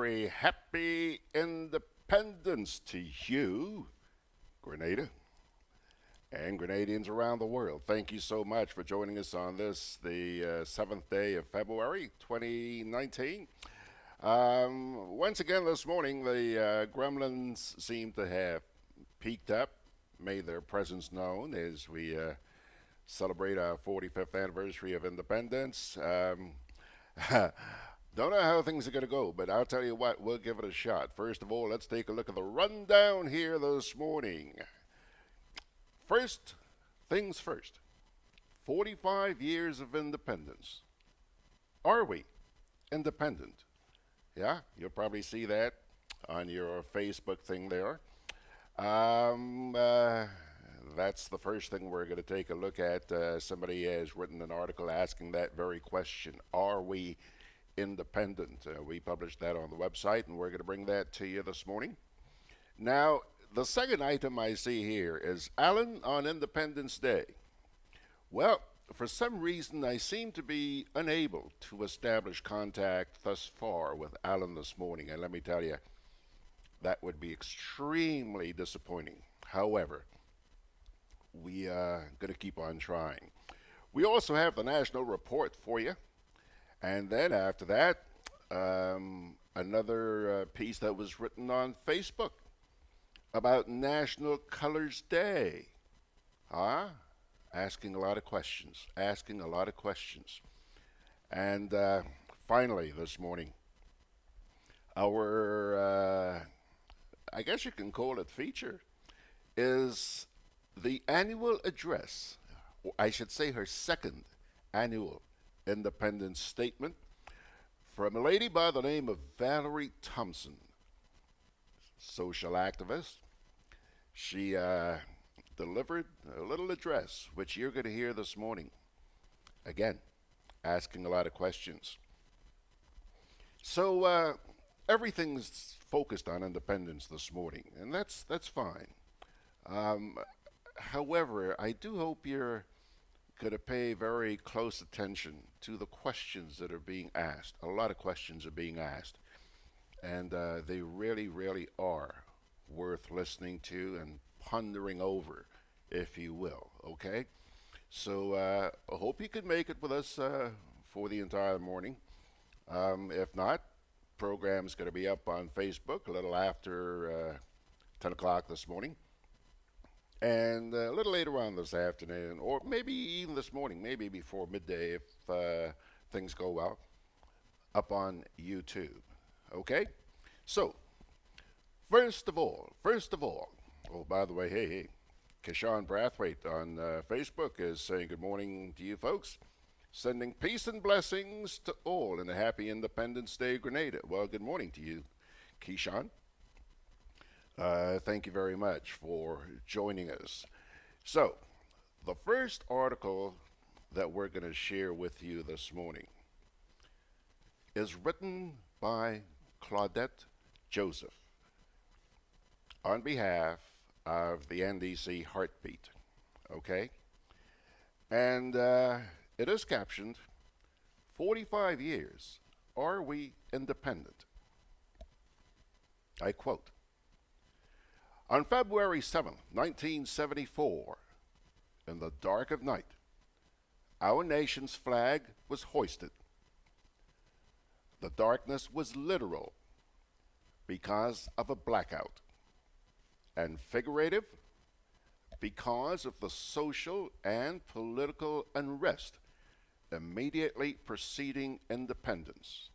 very happy independence to you, Grenada, and Grenadians around the world. Thank you so much for joining us on this, the 7th day of February 2019. Once again this morning, the gremlins seem to have peaked up, made their presence known as we celebrate our 45th anniversary of independence. Don't know how things are going to go, but I'll tell you what, we'll give it a shot. First of all, let's take a look at the rundown here this morning. First things first, 45 years of independence. Are we independent? Yeah, you'll probably see that on your Facebook thing there. That's the first thing we're going to take a look at. Somebody has written an article asking that very question. Are we independent? We published that on the website, and we're going to bring that to you this morning. Now, the second item I see here is Allan on Independence Day. Well, for some reason, I seem to be unable to establish contact thus far with Allan this morning, and let me tell you, that would be extremely disappointing. However, we are going to keep on trying. We also have the national report for you. And then after that, another piece that was written on Facebook about National Colors Day. Asking a lot of questions, And finally this morning, our, I guess you can call it feature, is the annual address. I should say her second annual independence statement from a lady by the name of Valerie Thompson, social activist. She delivered a little address, which you're going to hear this morning. Again, asking a lot of questions. So everything's focused on independence this morning, and that's fine. However, I do hope you're going to pay very close attention to the questions that are being asked. A lot of questions are being asked, and they really, really are worth listening to and pondering over, if you will, okay? So I hope you can make it with us for the entire morning. If not, program's going to be up on Facebook a little after 10 o'clock this morning. And a little later on this afternoon, or maybe even this morning, maybe before midday if things go well, up on YouTube. Okay? So, first of all, oh, by the way, hey, Keshawn Brathwaite on Facebook is saying good morning to you folks, sending peace and blessings to all in a happy Independence Day, Grenada. Well, good morning to you, Keshawn. Thank you very much for joining us. So, the first article that we're going to share with you this morning is written by Claudette Joseph on behalf of the NDC Heartbeat, okay? And it is captioned, 45 years, are we independent? I quote, on February 7th, 1974, in the dark of night, our nation's flag was hoisted. The darkness was literal because of a blackout, and figurative because of the social and political unrest immediately preceding independence.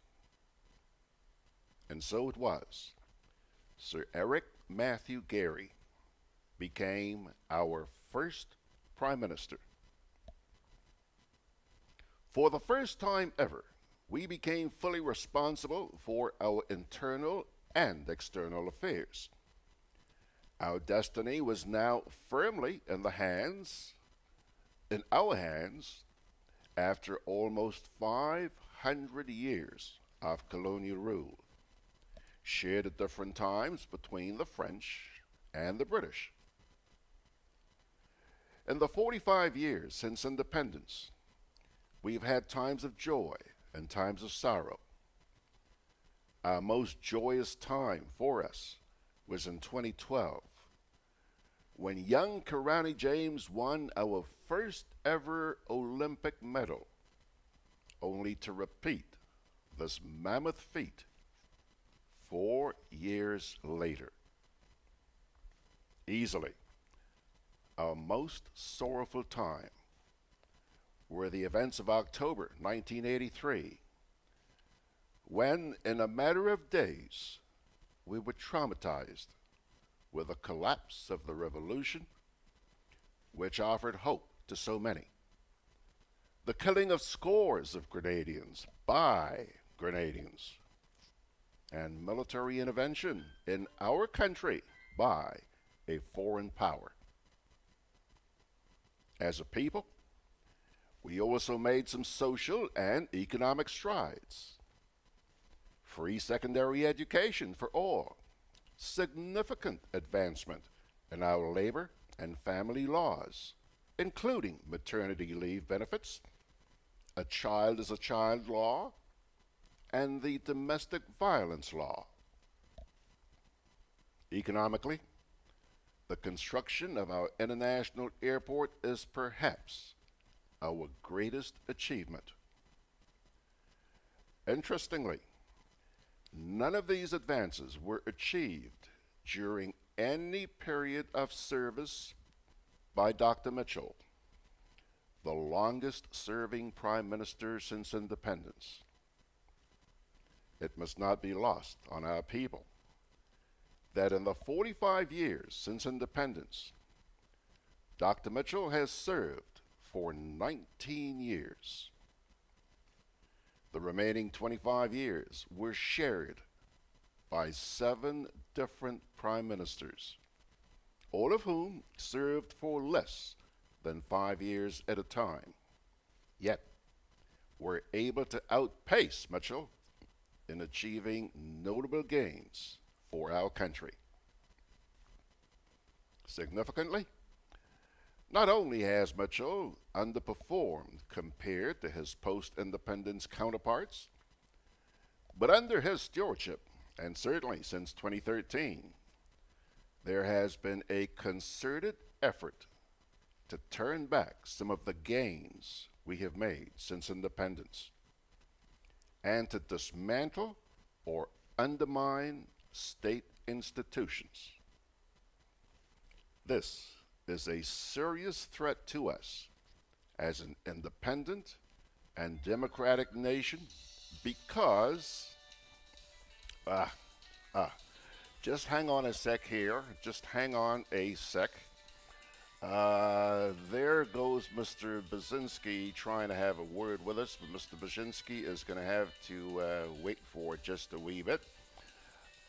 And so it was. Sir Eric Matthew Gary became our first Prime Minister. For the first time ever, we became fully responsible for our internal and external affairs. Our destiny was now firmly in our hands, after almost 500 years of colonial rule, shared at different times between the French and the British. In the 45 years since independence, we've had times of joy and times of sorrow. Our most joyous time for us was in 2012 when young Karani James won our first ever Olympic medal, only to repeat this mammoth feat 4 years later. Easily, our most sorrowful time were the events of October 1983, when, in a matter of days, we were traumatized with the collapse of the revolution, which offered hope to so many. The killing of scores of Grenadians by Grenadians, and military intervention in our country by a foreign power. As a people, we also made some social and economic strides. Free secondary education for all, significant advancement in our labor and family laws, including maternity leave benefits, a child is a child law, and the domestic violence law. Economically, the construction of our international airport is perhaps our greatest achievement. Interestingly, none of these advances were achieved during any period of service by Dr. Mitchell, the longest serving prime minister since independence. It must not be lost on our people that in the 45 years since independence, Dr. Mitchell has served for 19 years. The remaining 25 years were shared by 7 different prime ministers, all of whom served for less than 5 years at a time, yet were able to outpace Mitchell in achieving notable gains for our country. Significantly, not only has Mitchell underperformed compared to his post-independence counterparts, but under his stewardship, and certainly since 2013, there has been a concerted effort to turn back some of the gains we have made since independence, and to dismantle or undermine state institutions. This is a serious threat to us as an independent and democratic nation because, just hang on a sec here, just hang on a sec. There goes Mr. Baczynski trying to have a word with us, but Mr. Baczynski is going to have to wait for just a wee bit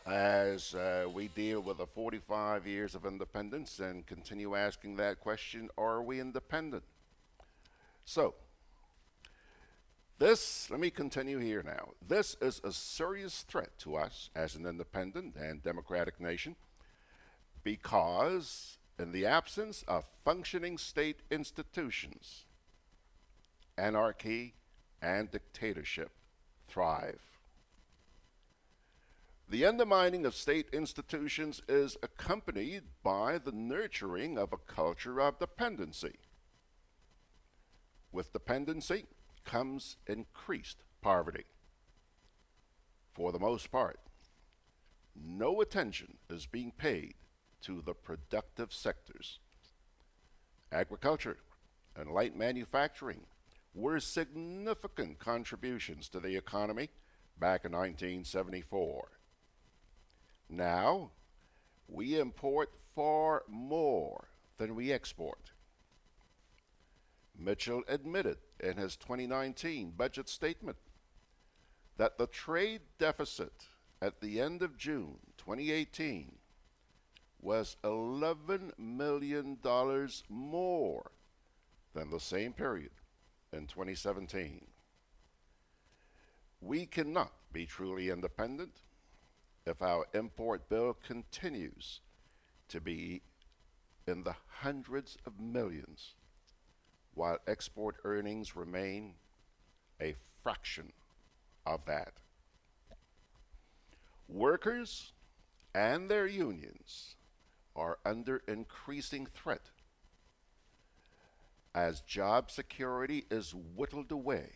as we deal with the 45 years of independence and continue asking that question, are we independent? So, let me continue here now. This is a serious threat to us as an independent and democratic nation because in the absence of functioning state institutions, anarchy and dictatorship thrive. The undermining of state institutions is accompanied by the nurturing of a culture of dependency. With dependency comes increased poverty. For the most part, no attention is being paid to the productive sectors. Agriculture and light manufacturing were significant contributions to the economy back in 1974. Now, we import far more than we export. Mitchell admitted in his 2019 budget statement that the trade deficit at the end of June 2018 was $11 million more than the same period in 2017. We cannot be truly independent if our import bill continues to be in the hundreds of millions, while export earnings remain a fraction of that. Workers and their unions are under increasing threat as job security is whittled away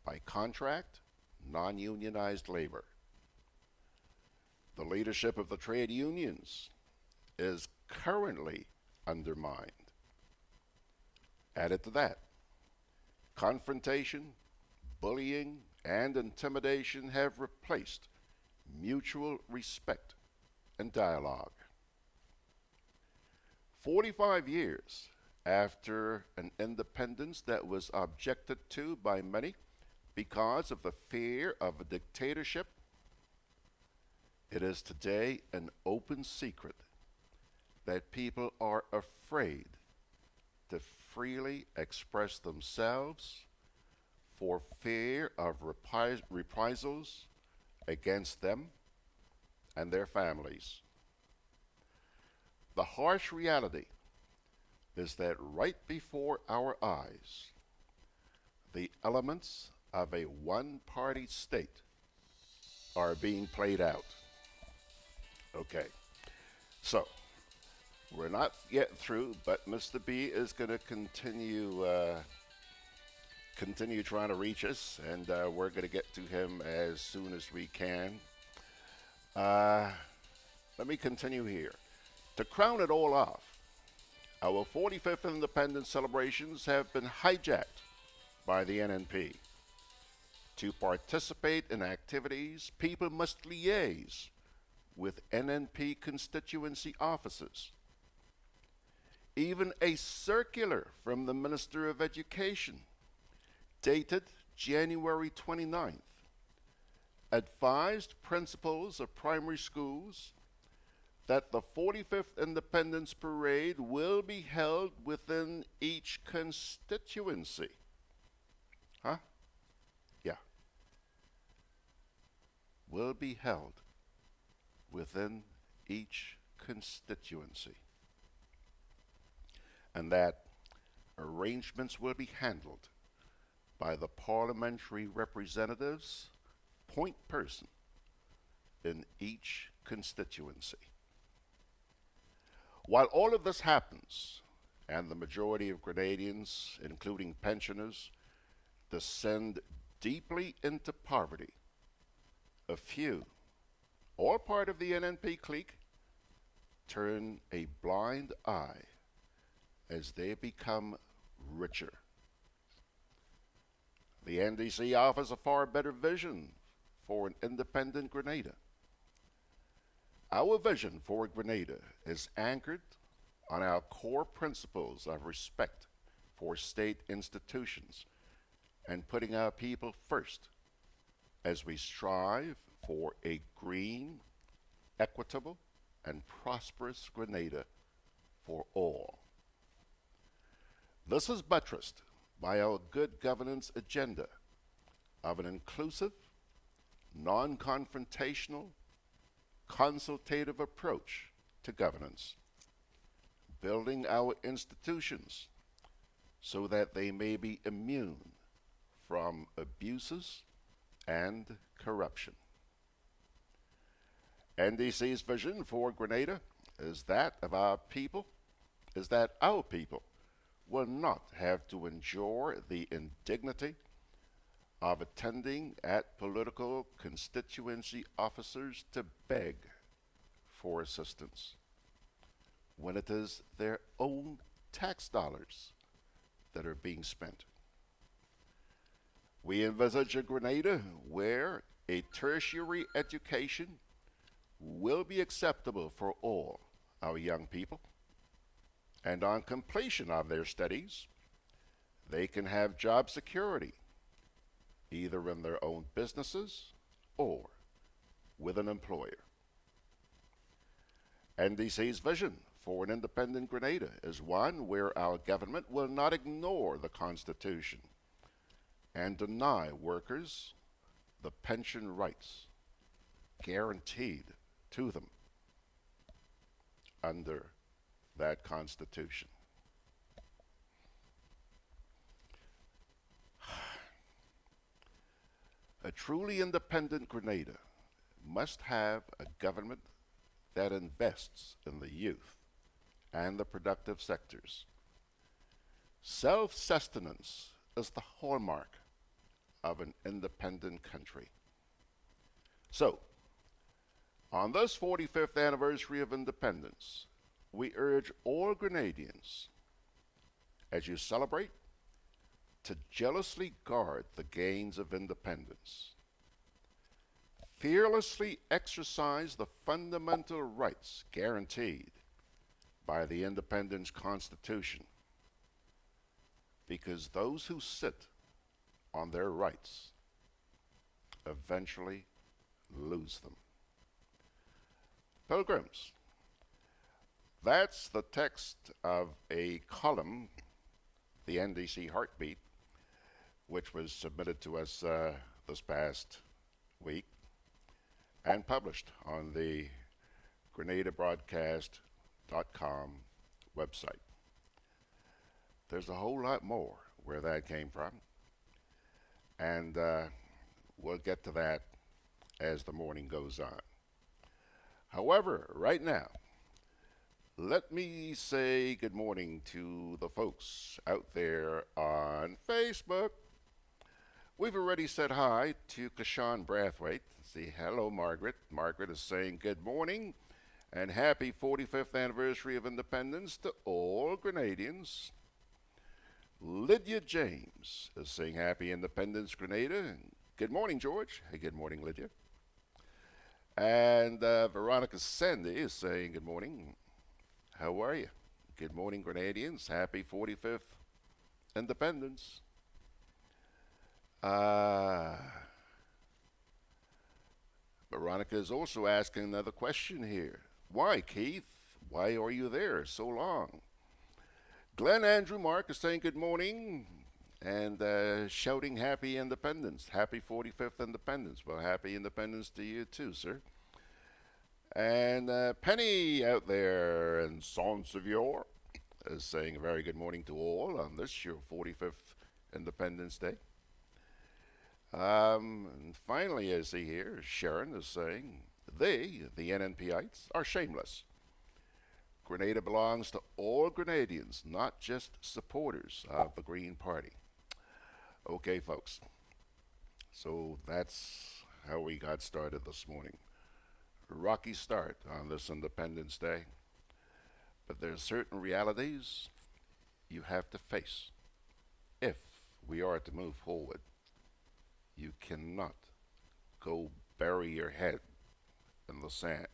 by contract, non-unionized labor. The leadership of the trade unions is currently undermined. Added to that, confrontation, bullying, and intimidation have replaced mutual respect and dialogue. 45 years after an independence that was objected to by many because of the fear of a dictatorship, it is today an open secret that people are afraid to freely express themselves for fear of reprisals against them and their families. The harsh reality is that right before our eyes, the elements of a one-party state are being played out. Okay, so we're not yet through, but Mr. B is going to continue trying to reach us, and we're going to get to him as soon as we can. Let me continue here. To crown it all off, our 45th independence celebrations have been hijacked by the NNP. To participate in activities, people must liaise with NNP constituency offices. Even a circular from the Minister of Education, dated January 29th, advised principals of primary schools that the 45th Independence Parade will be held within each constituency. Huh? Yeah. Will be held within each constituency. And that arrangements will be handled by the parliamentary representatives, point person, in each constituency. While all of this happens, and the majority of Grenadians, including pensioners, descend deeply into poverty, a few, all part of the NNP clique, turn a blind eye as they become richer. The NDC offers a far better vision for an independent Grenada. Our vision for Grenada is anchored on our core principles of respect for state institutions and putting our people first as we strive for a green, equitable, and prosperous Grenada for all. This is buttressed by our good governance agenda of an inclusive, non-confrontational, consultative approach to governance, building our institutions so that they may be immune from abuses and corruption. NDC's vision for Grenada is that our people will not have to endure the indignity of attending at political constituency officers to beg for assistance when it is their own tax dollars that are being spent. We envisage a Grenada where a tertiary education will be acceptable for all our young people, and on completion of their studies, they can have job security, either in their own businesses or with an employer. NDC's vision for an independent Grenada is one where our government will not ignore the Constitution and deny workers the pension rights guaranteed to them under that Constitution. A truly independent Grenada must have a government that invests in the youth and the productive sectors. Self-sustenance is the hallmark of an independent country. So, on this 45th anniversary of independence, we urge all Grenadians, as you celebrate, to jealously guard the gains of independence. Fearlessly exercise the fundamental rights guaranteed by the Independence Constitution, because those who sit on their rights eventually lose them. Pilgrims, that's the text of a column, the NDC Heartbeat, which was submitted to us this past week and published on the GRENADABROADCAST.com website. There's a whole lot more where that came from, and we'll get to that as the morning goes on. However, right now, let me say good morning to the folks out there on Facebook. We've already said hi to Kashawn Brathwaite. See, hello, Margaret. Margaret is saying good morning and happy 45th anniversary of independence to all Grenadians. Lydia James is saying happy Independence, Grenada. Good morning, George. Hey, good morning, Lydia. And Veronica Sandy is saying good morning. How are you? Good morning, Grenadians. Happy 45th Independence. Veronica is also asking another question here. Why, Keith? Why are you there so long? Glenn Andrew Mark is saying good morning and shouting happy independence. Happy 45th Independence. Well, happy independence to you too, sir. And Penny out there in Saint-Sauveur is saying a very good morning to all on this, your 45th Independence Day. And finally, I see here, Sharon is saying, they, the NNPites, are shameless. Grenada belongs to all Grenadians, not just supporters of the Green Party. Okay, folks. So that's how we got started this morning. A rocky start on this Independence Day. But there are certain realities you have to face if we are to move forward. You cannot go bury your head in the sand.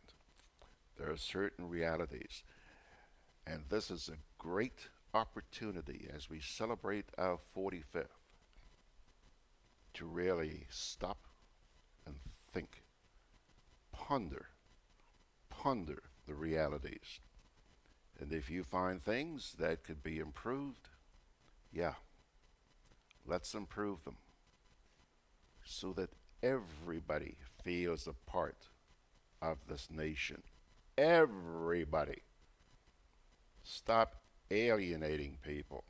There are certain realities. And this is a great opportunity as we celebrate our 45th to really stop and think, ponder the realities. And if you find things that could be improved, yeah, let's improve them so that everybody feels a part of this nation. Everybody. Stop alienating people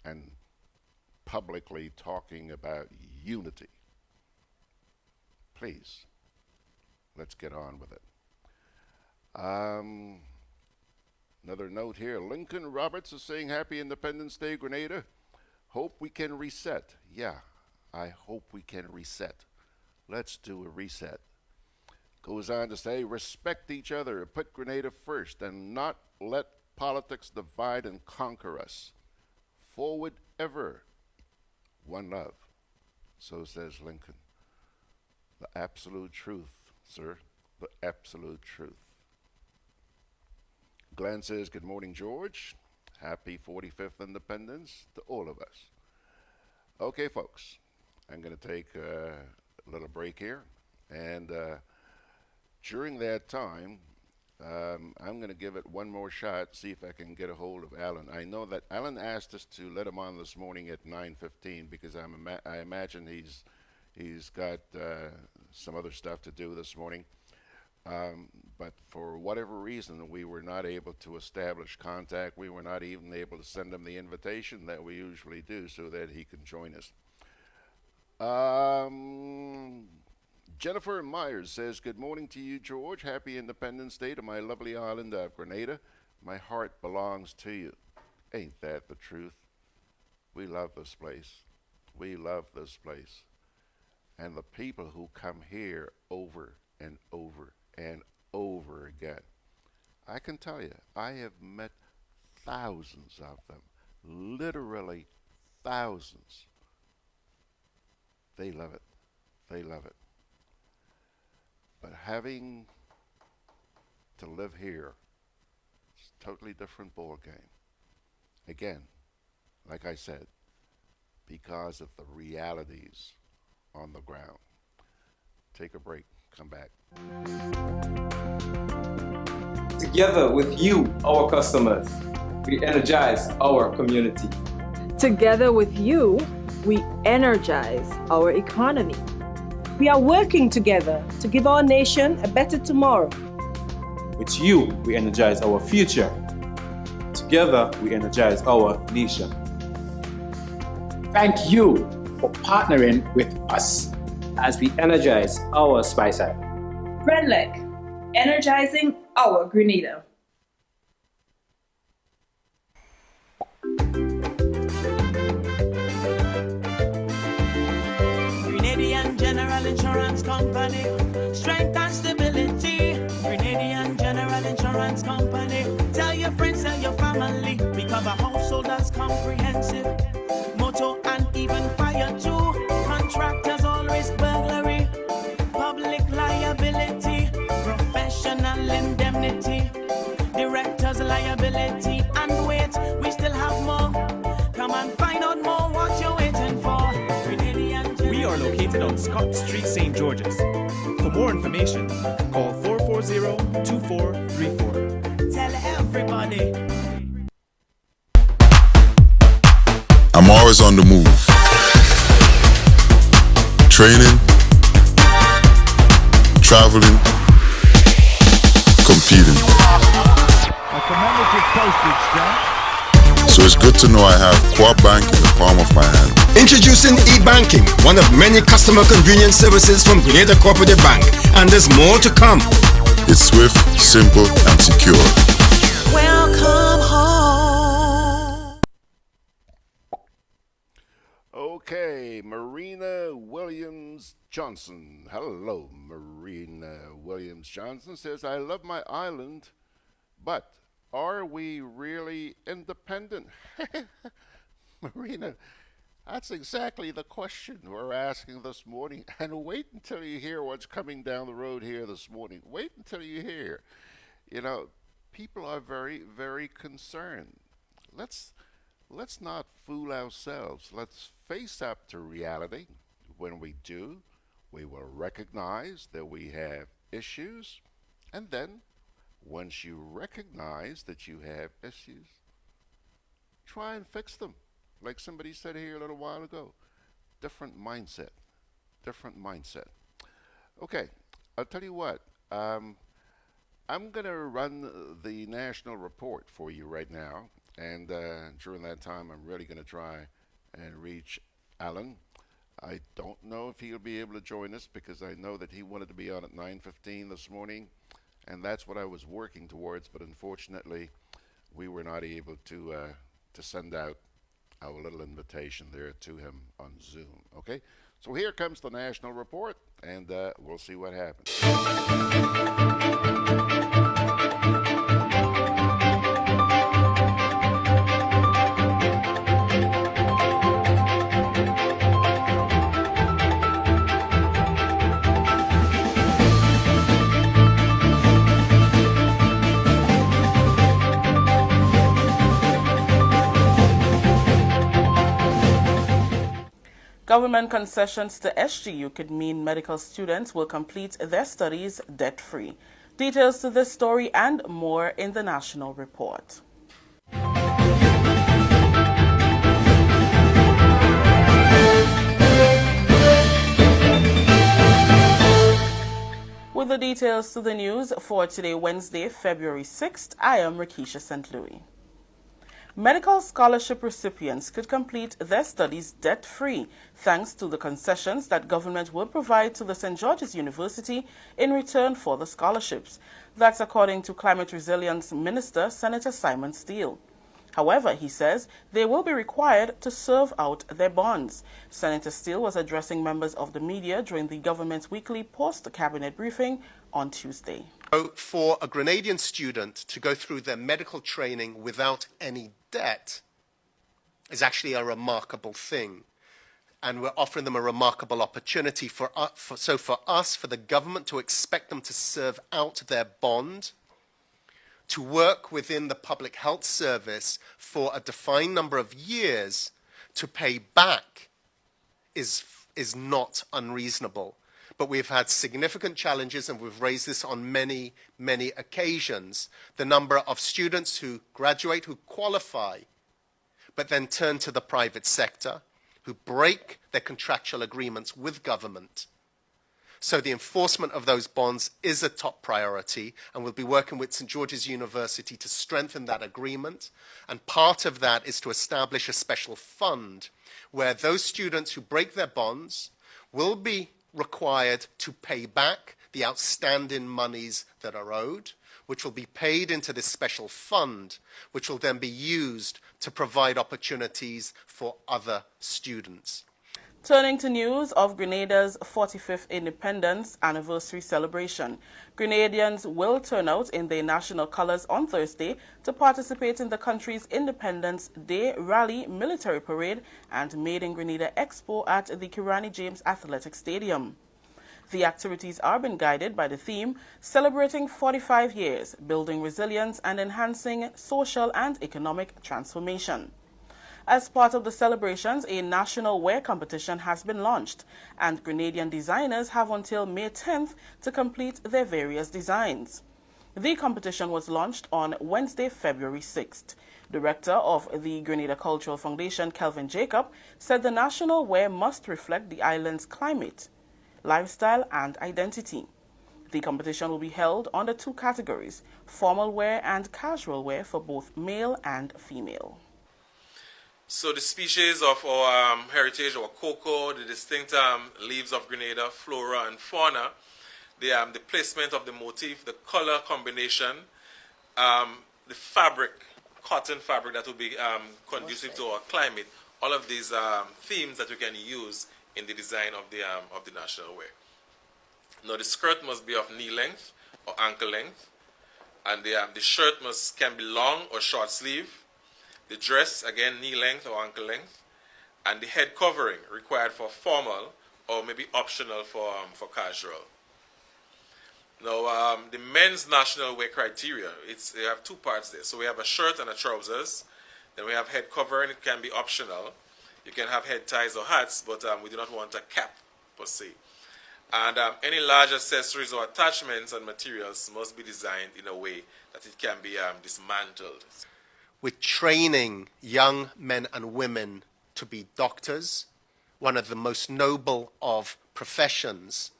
and publicly talking about unity. Please, let's get on with it. Another note here, Lincoln Roberts is saying happy Independence Day, Grenada. Hope we can reset. Yeah, I hope we can reset. Let's do a reset. Goes on to say, respect each other, put Grenada first, and not let politics divide and conquer us. Forward ever. One love. So says Lincoln. The absolute truth, sir. The absolute truth. Glenn says, good morning, George. Happy 45th Independence to all of us. Okay, folks. I'm going to take a little break here. And during that time, I'm going to give it one more shot, see if I can get a hold of Allan. I know that Allan asked us to let him on this morning at 9:15 because I imagine he's got some other stuff to do this morning. But for whatever reason, we were not able to establish contact. We were not even able to send him the invitation that we usually do so that he can join us. Jennifer Myers says, good morning to you, George. Happy Independence Day to my lovely island of Grenada. My heart belongs to you. Ain't that the truth? We love this place. We love this place. And the people who come here over and over and over again. I can tell you, I have met thousands of them. Literally thousands. They love it. They love it. But having to live here is a totally different ball game. Again, like I said, because of the realities on the ground. Take a break. Come back. Together with you, our customers, we energize our community. Together with you, we energize our economy. We are working together to give our nation a better tomorrow. With you, we energize our future. Together, we energize our nation. Thank you for partnering with us as we energize our Spice Island. Grenlec, energizing our Grenada. Grenadian General Insurance Company, strength and stability. Grenadian General Insurance Company, tell your friends, tell your family. We cover householders comprehensive, motor and even fire too. Contractors all risk burglary, public liability, professional indemnity, directors liability, and wait, we still have more. Come and find out more what you're waiting for. We are located on Scott Street, St. George's. For more information, call 440-2434. Tell everybody. I'm always on the move. Training, traveling, competing. So it's good to know I have Co-op Bank in the palm of my hand. Introducing e-banking, one of many customer convenience services from Grenada Cooperative Bank, and there's more to come. It's swift, simple, and secure. Welcome home. Okay, Marina Williams Johnson. Hello, Marina Williams Johnson says, I love my island, but are we really independent? Marina, that's exactly the question we're asking this morning. And wait until you hear what's coming down the road here this morning. Wait until you hear. You know, people are very, very concerned. Let's not fool ourselves. Let's face up to reality. When we do, we will recognize that we have issues. And then, once you recognize that you have issues, try and fix them. Like somebody said here a little while ago, different mindset, different mindset. Okay, I'll tell you what, I'm going to run the national report for you right now, and during that time I'm really going to try and reach Allan. I don't know if he'll be able to join us because I know that he wanted to be on at 9:15 this morning, and that's what I was working towards, but unfortunately we were not able to send out our little invitation there to him on Zoom. Okay, so here comes the national report, and we'll see what happens. Government concessions to SGU could mean medical students will complete their studies debt-free. Details to this story and more in the national report. With the details to the news for today, Wednesday, February 6th, I am Rakisha St. Louis. Medical scholarship recipients could complete their studies debt-free thanks to the concessions that government will provide to the St. George's University in return for the scholarships. That's according to Climate Resilience Minister Senator Simon Steele. However, he says they will be required to serve out their bonds. Senator Steele was addressing members of the media during the government's weekly post-cabinet briefing on Tuesday. For a Grenadian student to go through their medical training without any debt is actually a remarkable thing. And we're offering them a remarkable opportunity for the government to expect them to serve out their bond, to work within the public health service for a defined number of years to pay back is not unreasonable. But we've had significant challenges, and we've raised this on many, many occasions. The number of students who graduate, who qualify, but then turn to the private sector, who break their contractual agreements with government. So the enforcement of those bonds is a top priority, and we'll be working with St. George's University to strengthen that agreement. And part of that is to establish a special fund where those students who break their bonds will be required to pay back the outstanding monies that are owed, which will be paid into this special fund, which will then be used to provide opportunities for other students. Turning to news of Grenada's 45th independence anniversary celebration. Grenadians will turn out in their national colors on Thursday to participate in the country's Independence Day Rally, Military Parade, and Made in Grenada Expo at the Kirani James Athletic Stadium. The activities are being guided by the theme, Celebrating 45 Years, Building Resilience and Enhancing Social and Economic Transformation. As part of the celebrations, a national wear competition has been launched, and Grenadian designers have until May 10th to complete their various designs. The competition was launched on Wednesday, February 6th. Director of the Grenada Cultural Foundation, Kelvin Jacob, said the national wear must reflect the island's climate, lifestyle, and identity. The competition will be held under two categories, formal wear and casual wear for both male and female. So the species of our heritage, our cocoa, the distinct leaves of Grenada, flora and fauna, the placement of the motif, the color combination, the fabric, cotton fabric that will be conducive to our climate, all of these themes that we can use in the design of the national wear. Now the skirt must be of knee length or ankle length, and the shirt can be long or short sleeve. The dress, again, knee length or ankle length, and the head covering required for formal or maybe optional for casual. Now, the men's national wear criteria, they have two parts there. So we have a shirt and a trousers. Then we have head covering, it can be optional. You can have head ties or hats, but we do not want a cap per se. And any large accessories or attachments and materials must be designed in a way that it can be dismantled. With training young men and women to be doctors, one of the most noble of professions.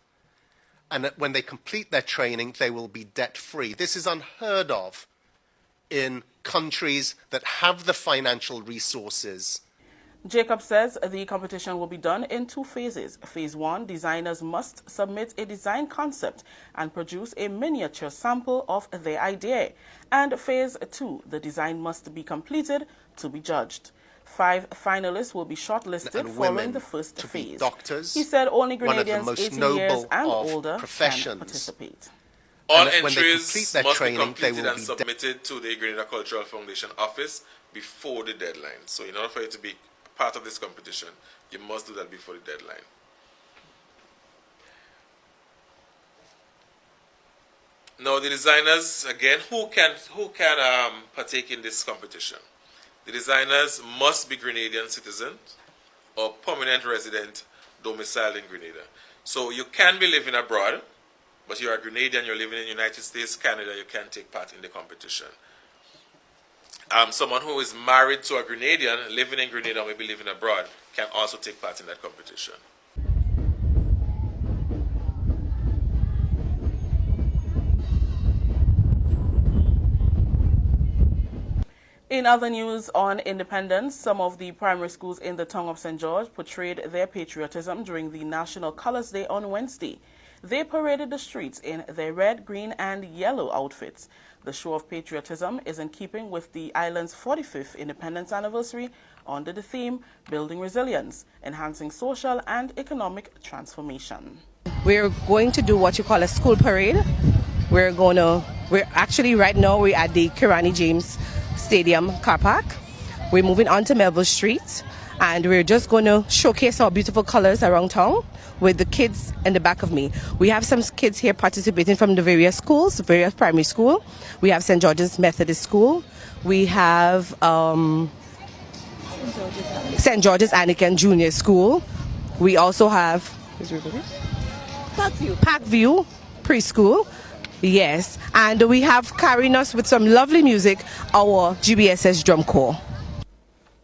And that when they complete their training, they will be debt-free. This is unheard of in countries that have the financial resources. Jacob says the competition will be done in two phases. Phase 1, designers must submit a design concept and produce a miniature sample of their idea. And Phase 2, the design must be completed to be judged. 5 finalists will be shortlisted following the first phase. Doctors, he said only Grenadians 18 years and older can participate. All entries must be completed and submitted to the Grenada Cultural Foundation office before the deadline. So in order for you to be part of this competition, you must do that before the deadline. Now the designers, again, who can partake in this competition? The designers must be Grenadian citizens or permanent resident domiciled in Grenada. So you can be living abroad, but you are Grenadian, you're living in the United States, Canada, you can take part in the competition. Someone who is married to a Grenadian, living in Grenada or maybe living abroad, can also take part in that competition. In other news on independence, some of the primary schools in the town of St. George portrayed their patriotism during the National Colors Day on Wednesday. They paraded the streets in their red, green, and yellow outfits. The show of patriotism is in keeping with the island's 45th independence anniversary under the theme Building Resilience, Enhancing Social and Economic Transformation. We're going to do what you call a school parade. We're actually right now we're at the Kirani James Stadium car park. We're moving on to Melville Street, and we're just going to showcase our beautiful colors around town with the kids in the back of me. We have some kids here participating from the various schools, various primary school. We have St. George's Methodist School. We have St. George's Anglican Junior School. We also have Parkview Preschool. Yes, and we have carrying us with some lovely music, our GBSS Drum Corps.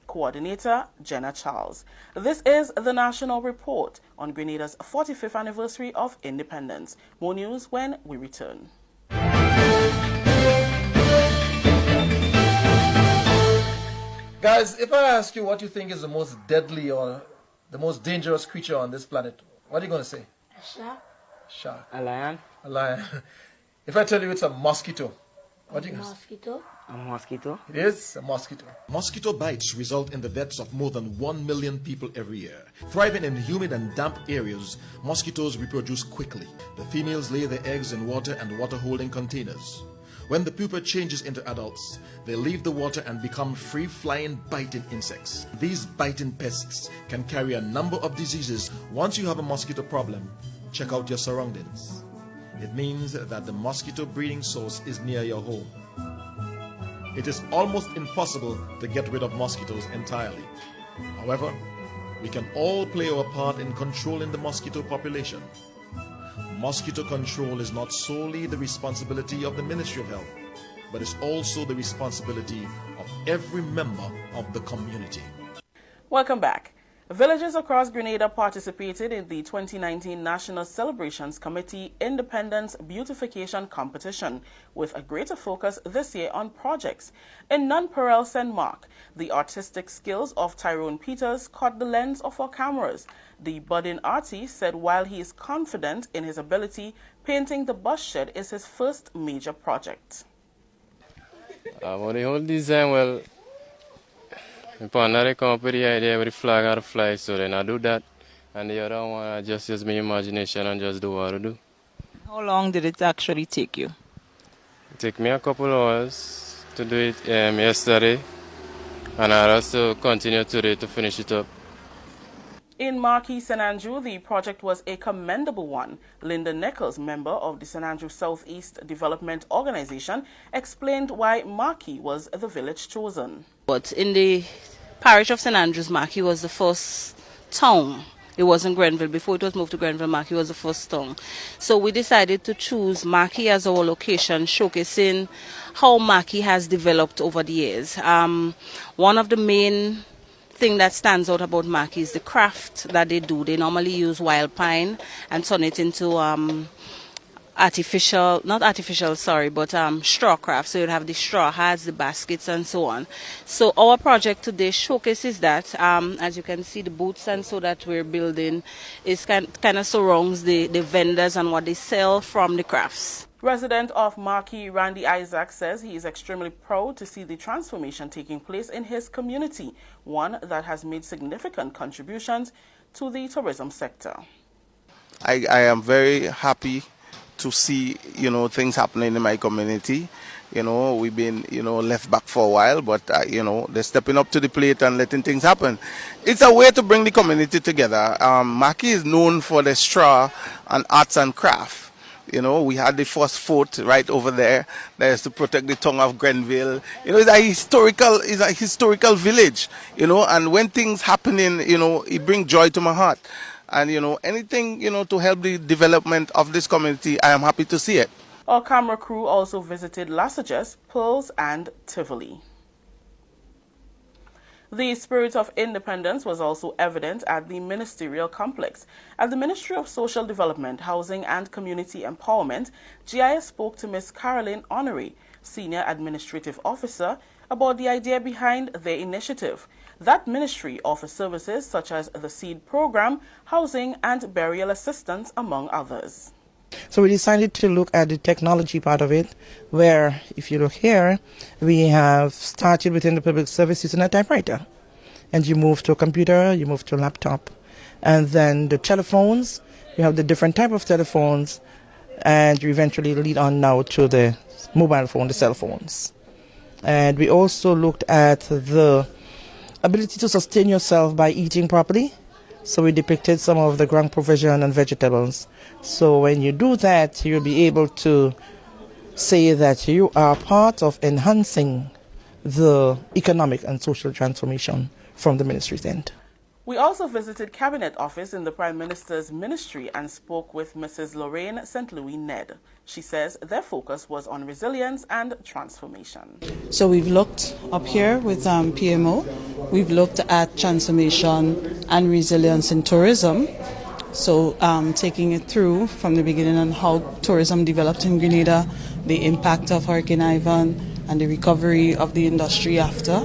Coordinator Jenna Charles. This is the National Report on Grenada's 45th anniversary of independence. More news when we return. Guys, if I ask you what you think is the most deadly or the most dangerous creature on this planet, what are you going to say? A shark. Shark. A lion. A lion. If I tell you it's a mosquito, what do you guess? Mosquito. A mosquito. It is a mosquito. Mosquito bites result in the deaths of more than 1 million people every year. Thriving in humid and damp areas, mosquitoes reproduce quickly. The females lay their eggs in water and water-holding containers. When the pupa changes into adults, they leave the water and become free-flying biting insects. These biting pests can carry a number of diseases. Once you have a mosquito problem, check out your surroundings. It means that the mosquito breeding source is near your home. It is almost impossible to get rid of mosquitoes entirely. However, we can all play our part in controlling the mosquito population. Mosquito control is not solely the responsibility of the Ministry of Health, but it's also the responsibility of every member of the community. Welcome back. Villages across Grenada participated in the 2019 National Celebrations Committee Independence Beautification Competition with a greater focus this year on projects. In Nonpareil St. Mark, the artistic skills of Tyrone Peters caught the lens of our cameras. The budding artist said while he is confident in his ability, painting the bus shed is his first major project. Well, the whole design, well, my partner come up with the idea with the flag or the fly, so then I do that. And the other one, I just use my imagination and just do what I do. How long did it actually take you? It took me a couple hours to do it yesterday. And I also continue today to finish it up. In Marquis, St. Andrew, the project was a commendable one. Linda Nichols, member of the St. Andrew Southeast Development Organization, explained why Marquis was the village chosen. But in the parish of St. Andrews, Marquis was the first town. It wasn't Grenville. Before it was moved to Grenville, Marquis was the first town. So we decided to choose Marquis as our location, showcasing how Marquis has developed over the years. One of the main thing that stands out about Marquis is the craft that they do. They normally use wild pine and turn it into straw craft. So you'd have the straw hats, the baskets, and so on. So our project today showcases that. As you can see, the booths and so that we're building is kind of surrounds the vendors and what they sell from the crafts. Resident of Marquis, Randy Isaac, says he is extremely proud to see the transformation taking place in his community, one that has made significant contributions to the tourism sector. I am very happy to see, things happening in my community. We've been, left back for a while, but, they're stepping up to the plate and letting things happen. It's a way to bring the community together. Marquis is known for the straw and arts and craft. We had the first fort right over there. That is to protect the tongue of Grenville. It's a historical village, and when things happening, it brings joy to my heart. And, anything, to help the development of this community, I am happy to see it. Our camera crew also visited Lasages, Pearls, and Tivoli. The spirit of independence was also evident at the ministerial complex. At the Ministry of Social Development, Housing and Community Empowerment, GIS spoke to Ms. Caroline Honoré, Senior Administrative Officer, about the idea behind their initiative. That ministry offers services such as the seed program, housing and burial assistance, among others. So we decided to look at the technology part of it, where, if you look here, we have started within the public service using a typewriter. And you move to a computer, you move to a laptop. And then the telephones, you have the different type of telephones, and you eventually lead on now to the mobile phone, the cell phones. And we also looked at the ability to sustain yourself by eating properly. So we depicted some of the ground provision and vegetables. So when you do that, you'll be able to say that you are part of enhancing the economic and social transformation from the ministry's end. We also visited Cabinet Office in the Prime Minister's ministry and spoke with Mrs. Lorraine St. Louis Ned. She says their focus was on resilience and transformation. So we've looked up here with PMO, we've looked at transformation and resilience in tourism. So taking it through from the beginning on how tourism developed in Grenada, the impact of Hurricane Ivan and the recovery of the industry after.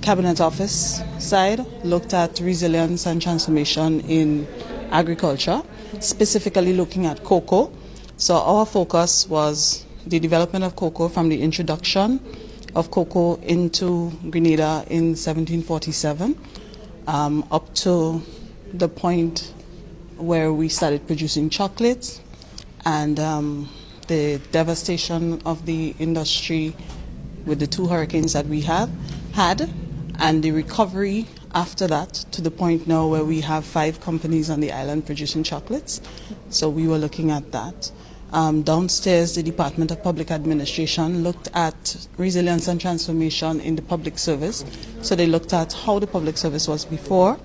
Cabinet Office side looked at resilience and transformation in agriculture, specifically looking at cocoa. So our focus was the development of cocoa from the introduction of cocoa into Grenada in 1747 up to the point where we started producing chocolate, and the devastation of the industry with the 2 hurricanes that we had, and the recovery after that to the point now where we have 5 companies on the island producing chocolates. So we were looking at that. Downstairs, the Department of Public Administration looked at resilience and transformation in the public service. So they looked at how the public service was before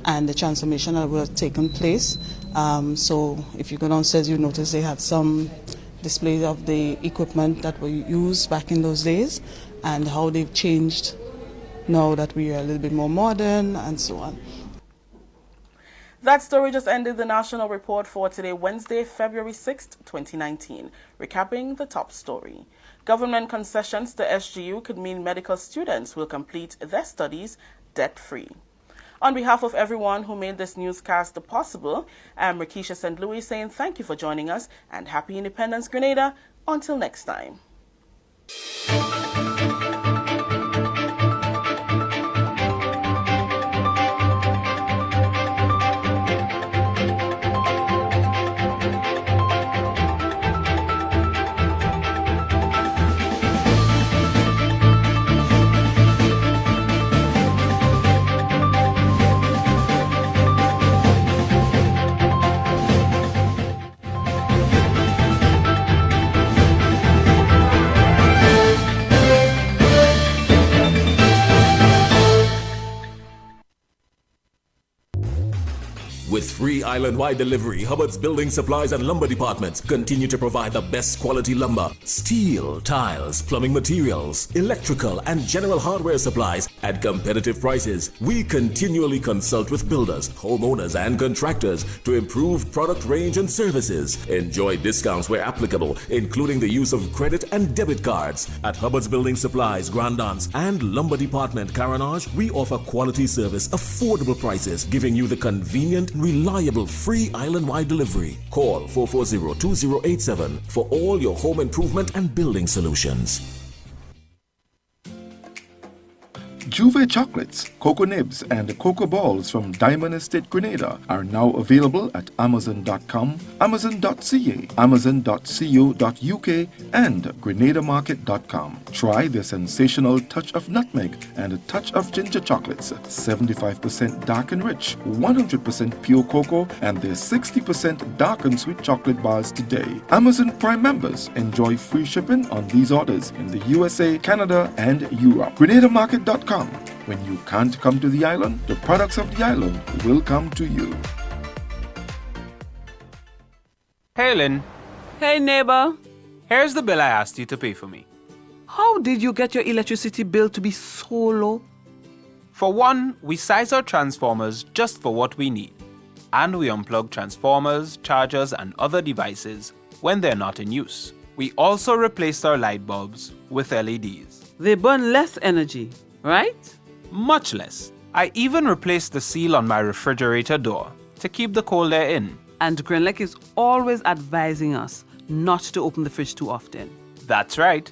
and the transformation that was taking place. So if you go downstairs, you notice they had some displays of the equipment that were used back in those days and how they've changed now that we are a little bit more modern and so on. That story just ended the national report for today, Wednesday, February 6th, 2019. Recapping the top story. Government concessions to SGU could mean medical students will complete their studies debt-free. On behalf of everyone who made this newscast possible, I'm Rakisha St. Louis saying thank you for joining us and happy Independence, Grenada. Until next time. With free island-wide delivery, Hubbard's Building Supplies and Lumber Departments continue to provide the best quality lumber, steel, tiles, plumbing materials, electrical and general hardware supplies at competitive prices. We continually consult with builders, homeowners and contractors to improve product range and services. Enjoy discounts where applicable, including the use of credit and debit cards. At Hubbard's Building Supplies, Grandance and Lumber Department, Caranage, we offer quality service, affordable prices, giving you the convenient, reliable, free island-wide delivery. Call 440-2087 for all your home improvement and building solutions. Juve chocolates, cocoa nibs, and cocoa balls from Diamond Estate Grenada are now available at Amazon.com, Amazon.ca, Amazon.co.uk, and GrenadaMarket.com. Try their sensational touch of nutmeg and a touch of ginger chocolates, 75% dark and rich, 100% pure cocoa, and their 60% dark and sweet chocolate bars today. Amazon Prime members enjoy free shipping on these orders in the USA, Canada, and Europe. GrenadaMarket.com. When you can't come to the island, the products of the island will come to you. Hey, Lynn. Hey, neighbor. Here's the bill I asked you to pay for me. How did you get your electricity bill to be so low? For one, we size our transformers just for what we need. And we unplug transformers, chargers, and other devices when they're not in use. We also replaced our light bulbs with LEDs. They burn less energy, right? Much less. I even replaced the seal on my refrigerator door to keep the cold air in. And Grenlec is always advising us not to open the fridge too often. That's right.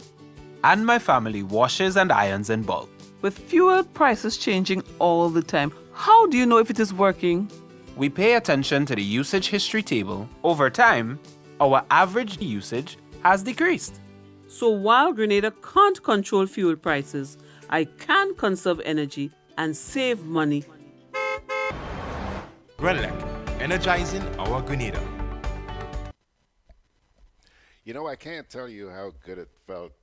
And my family washes and irons in bulk. With fuel prices changing all the time, how do you know if it is working? We pay attention to the usage history table. Over time, our average usage has decreased. So while Grenada can't control fuel prices, I can conserve energy and save money. Grenlec, energizing our Grenada. You know, I can't tell you how good it felt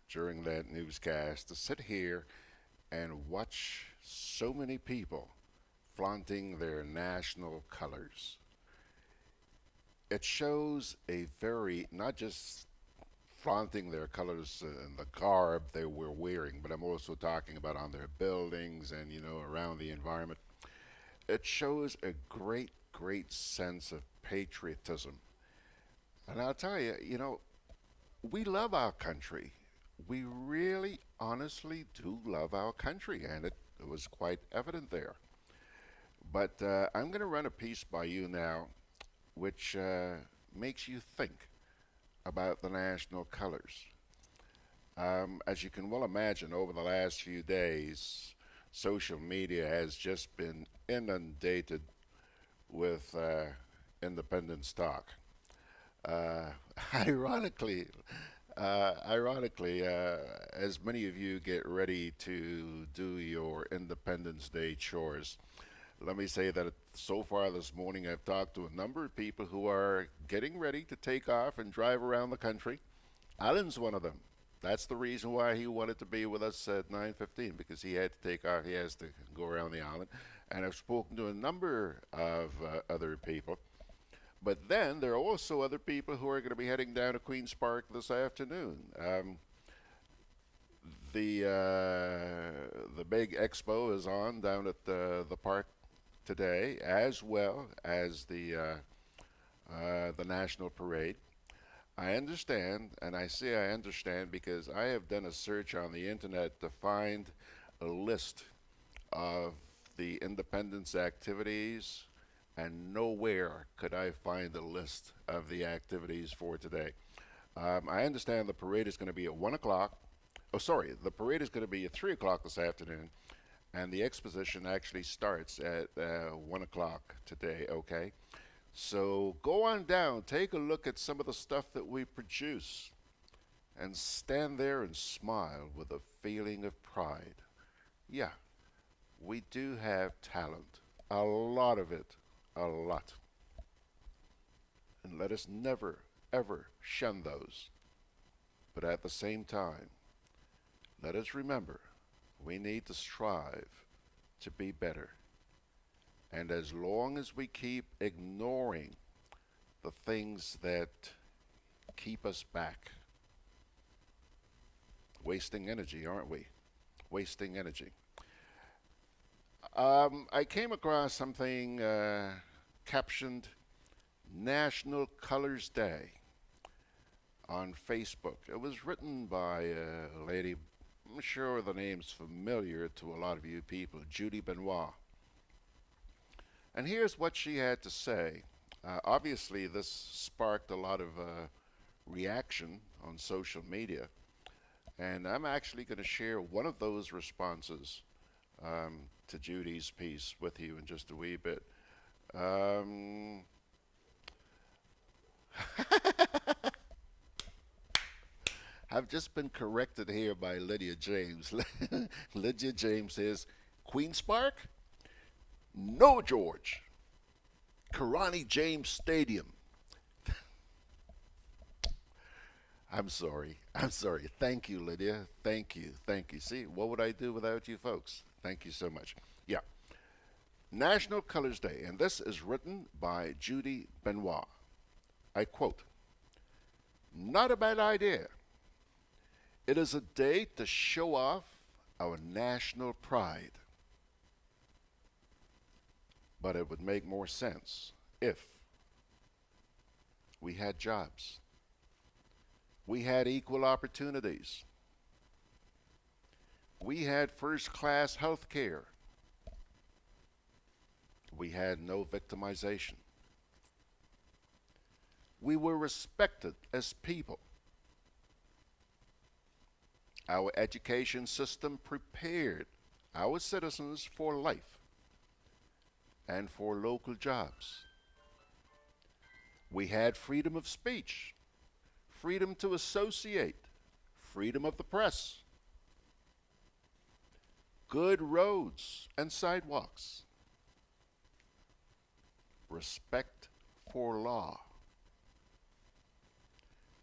during that newscast to sit here and watch so many people flaunting their national colors. It shows a very, not just flaunting their colors in the garb they were wearing, but I'm also talking about on their buildings and, you know, around the environment. It shows a great, great sense of patriotism. And I'll tell you, you know, we love our country. We really, honestly do love our country, and it was quite evident there. But I'm going to run a piece by you now, which makes you think about the national colors. As you can well imagine, over the last few days, social media has just been inundated with independence talk. Ironically, as many of you get ready to do your Independence Day chores, let me say that so far this morning I've talked to a number of people who are getting ready to take off and drive around the country. Allan's one of them. That's the reason why he wanted to be with us at 9:15, because he had to take off. He has to go around the island. And I've spoken to a number of other people. But then there are also other people who are going to be heading down to Queen's Park this afternoon. The big expo is on down at the park today, as well as the National Parade. I understand, and I say I understand because I have done a search on the internet to find a list of the independence activities, and nowhere could I find a list of the activities for today. I understand the parade is going to be at 1 o'clock. Oh, sorry, the parade is going to be at 3 o'clock this afternoon, and the exposition actually starts at 1 o'clock today, okay? So go on down, take a look at some of the stuff that we produce, and stand there and smile with a feeling of pride. Yeah, we do have talent, a lot of it, a lot. And let us never, ever shun those. But at the same time, let us remember we need to strive to be better. And as long as we keep ignoring the things that keep us back, wasting energy, aren't we? Wasting energy. I came across something captioned National Colors Day on Facebook. It was written by a lady, I'm sure the name's familiar to a lot of you people, Gudday Grenada. And here's what she had to say. Obviously, this sparked a lot of reaction on social media. And I'm actually going to share one of those responses to Judy's piece with you in just a wee bit. I've just been corrected here by Lydia James. Lydia James says, Queen's Park? No, George. Karani James Stadium. I'm sorry. Thank you, Lydia. Thank you. See, what would I do without you folks? Thank you so much. Yeah. National Colors Day, and this is written by Gudday Grenada. I quote, "Not a bad idea. It is a day to show off our national pride. But it would make more sense if we had jobs. We had equal opportunities. We had first-class health care. We had no victimization. We were respected as people. Our education system prepared our citizens for life and for local jobs. We had freedom of speech, freedom to associate, freedom of the press, good roads and sidewalks, respect for law,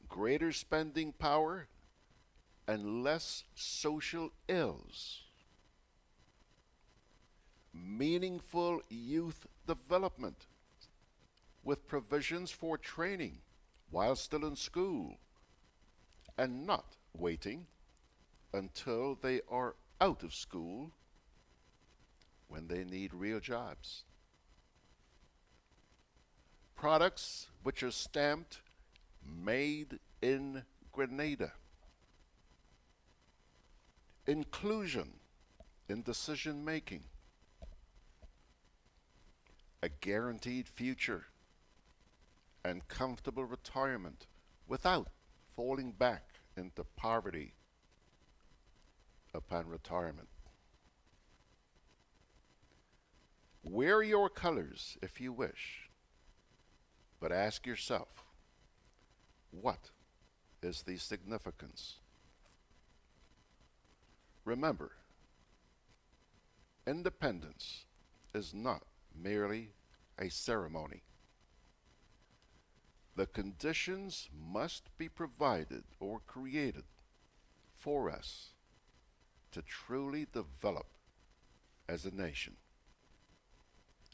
greater spending power, and less social ills, meaningful youth development with provisions for training while still in school and not waiting until they are out of school when they need real jobs. Products which are stamped made in Grenada. Inclusion in decision making. A guaranteed future and comfortable retirement without falling back into poverty upon retirement. Wear your colors if you wish, but ask yourself, what is the significance? Remember, independence is not merely a ceremony. The conditions must be provided or created for us to truly develop as a nation,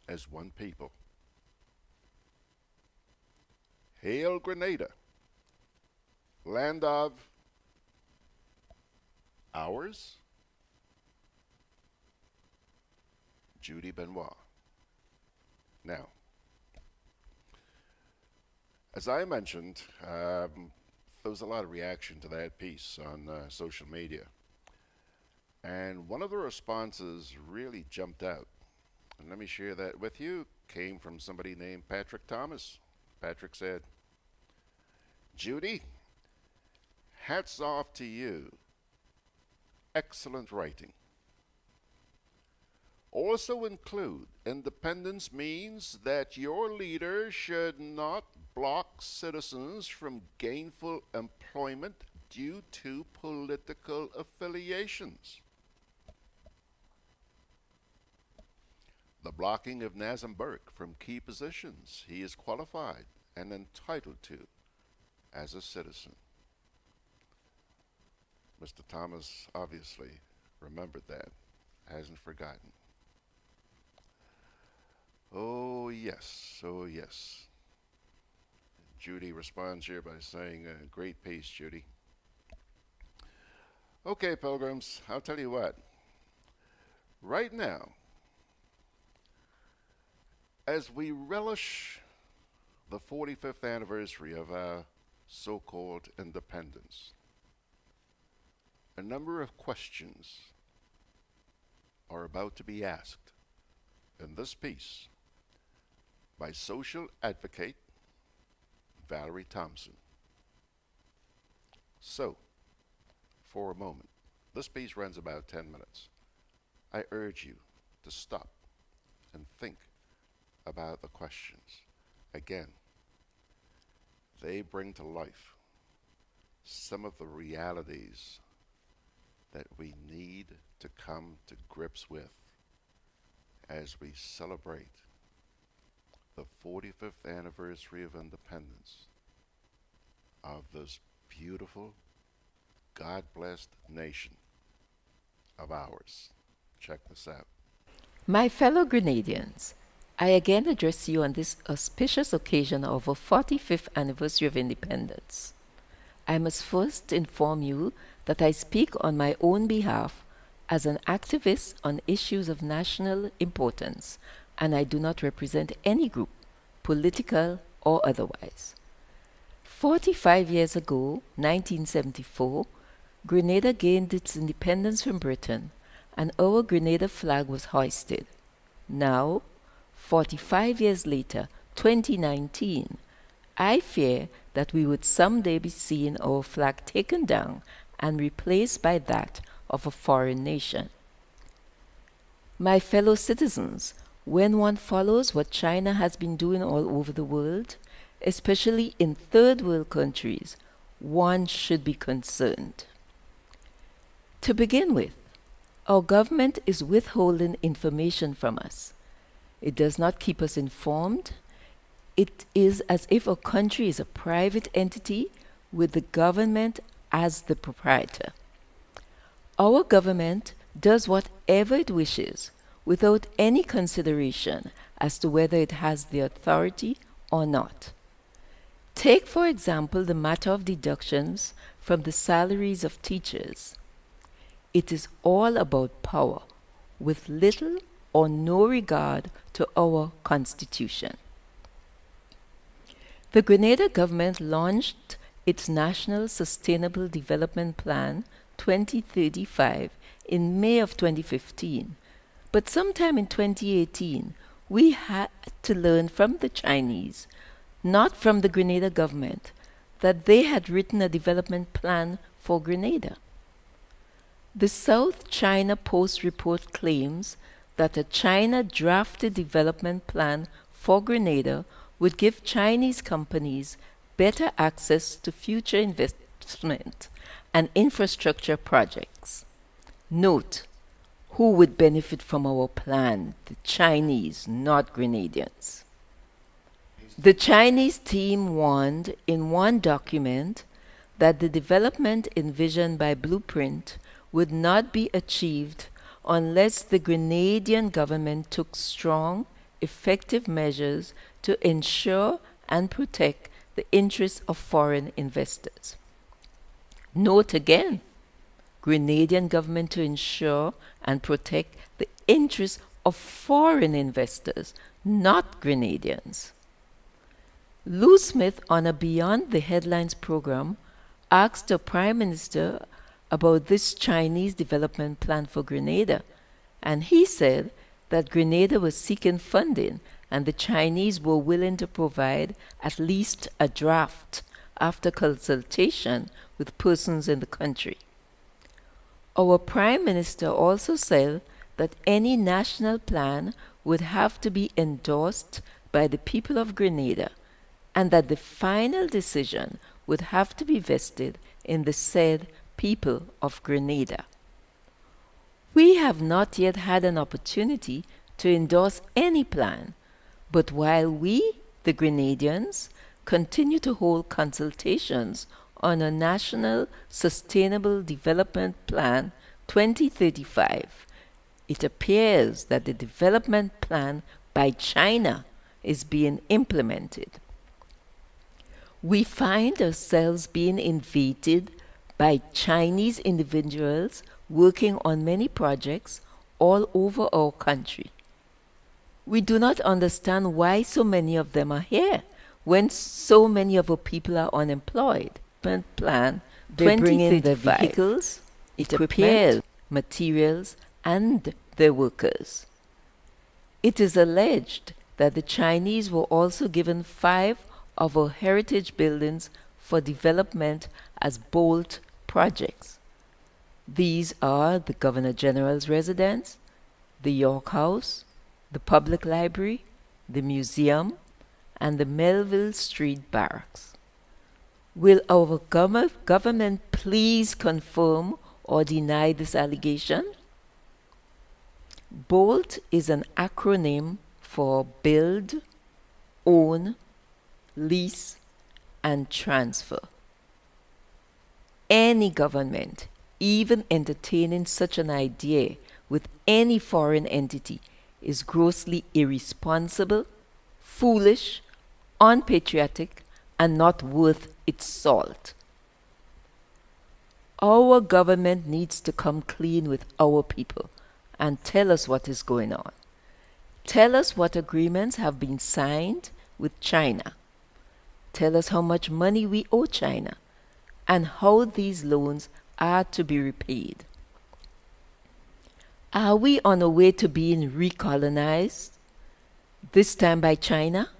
as one people. Hail Grenada, land of ours, Judy Benoit. Now, as I mentioned, there was a lot of reaction to that piece on social media. And one of the responses really jumped out. And let me share that with you. Came from somebody named Patrick Thomas. Patrick said, Judy, hats off to you. Excellent writing. Also include, independence means that your leader should not block citizens from gainful employment due to political affiliations. The blocking of Nazem Burke from key positions he is qualified and entitled to as a citizen. Mr. Thomas obviously remembered that, hasn't forgotten. Oh yes, oh yes. Judy responds here by saying, great piece, Judy. Okay, pilgrims, I'll tell you what. Right now, as we relish the 45th anniversary of our so-called independence, a number of questions are about to be asked in this piece by social advocate Valerie Thompson. So, for a moment, this piece runs about 10 minutes. I urge you to stop and think about the questions. Again, they bring to life some of the realities that we need to come to grips with as we celebrate the 45th anniversary of independence of this beautiful, God-blessed nation of ours. Check this out. My fellow Grenadians, I again address you on this auspicious occasion of our 45th anniversary of independence. I must first inform you that I speak on my own behalf as an activist on issues of national importance, and I do not represent any group, political or otherwise. 45 years ago, 1974, Grenada gained its independence from Britain, and our Grenada flag was hoisted. Now, 45 years later, 2019, I fear that we would someday be seeing our flag taken down and replaced by that of a foreign nation. My fellow citizens, when one follows what China has been doing all over the world, especially in third world countries, one should be concerned. To begin with, our government is withholding information from us. It does not keep us informed. It is as if our country is a private entity with the government as the proprietor. Our government does whatever it wishes without any consideration as to whether it has the authority or not. Take, for example, the matter of deductions from the salaries of teachers. It is all about power, with little or no regard to our Constitution. The Grenada government launched its National Sustainable Development Plan 2035 in May of 2015, but sometime in 2018 we had to learn from the Chinese, not from the Grenada government, that they had written a development plan for Grenada. The South China Post report claims that a China-drafted development plan for Grenada would give Chinese companies better access to future investment and infrastructure projects. Note, who would benefit from our plan? The Chinese, not Grenadians. The Chinese team warned in one document that the development envisioned by Blueprint would not be achieved unless the Grenadian government took strong, effective measures to ensure and protect the interests of foreign investors. Note again, Grenadian government to ensure and protect the interests of foreign investors, not Grenadians. Lou Smith, on a Beyond the Headlines program, asked the Prime Minister about this Chinese development plan for Grenada, and he said that Grenada was seeking funding and the Chinese were willing to provide at least a draft after consultation with persons in the country. Our Prime Minister also said that any national plan would have to be endorsed by the people of Grenada and that the final decision would have to be vested in the said people of Grenada. We have not yet had an opportunity to endorse any plan, but while we, the Grenadians, continue to hold consultations on a National Sustainable Development Plan 2035, it appears that the development plan by China is being implemented. We find ourselves being invaded by Chinese individuals working on many projects all over our country. We do not understand why so many of them are here when so many of our people are unemployed. Plan they bring in the vehicles, equipment, materials, and their workers. It is alleged that the Chinese were also given 5 of our heritage buildings for development as bolt projects. These are the Governor General's residence, the York House, the Public Library, the Museum, and the Melville Street Barracks. Will our government please confirm or deny this allegation? BOLT is an acronym for Build, Own, Lease, and Transfer. Any government, even entertaining such an idea with any foreign entity, is grossly irresponsible, foolish, unpatriotic, and not worth its salt. Our government needs to come clean with our people and tell us what is going on. Tell us what agreements have been signed with China. Tell us how much money we owe China and how these loans are to be repaid. Are we on our way to being recolonized, this time by China?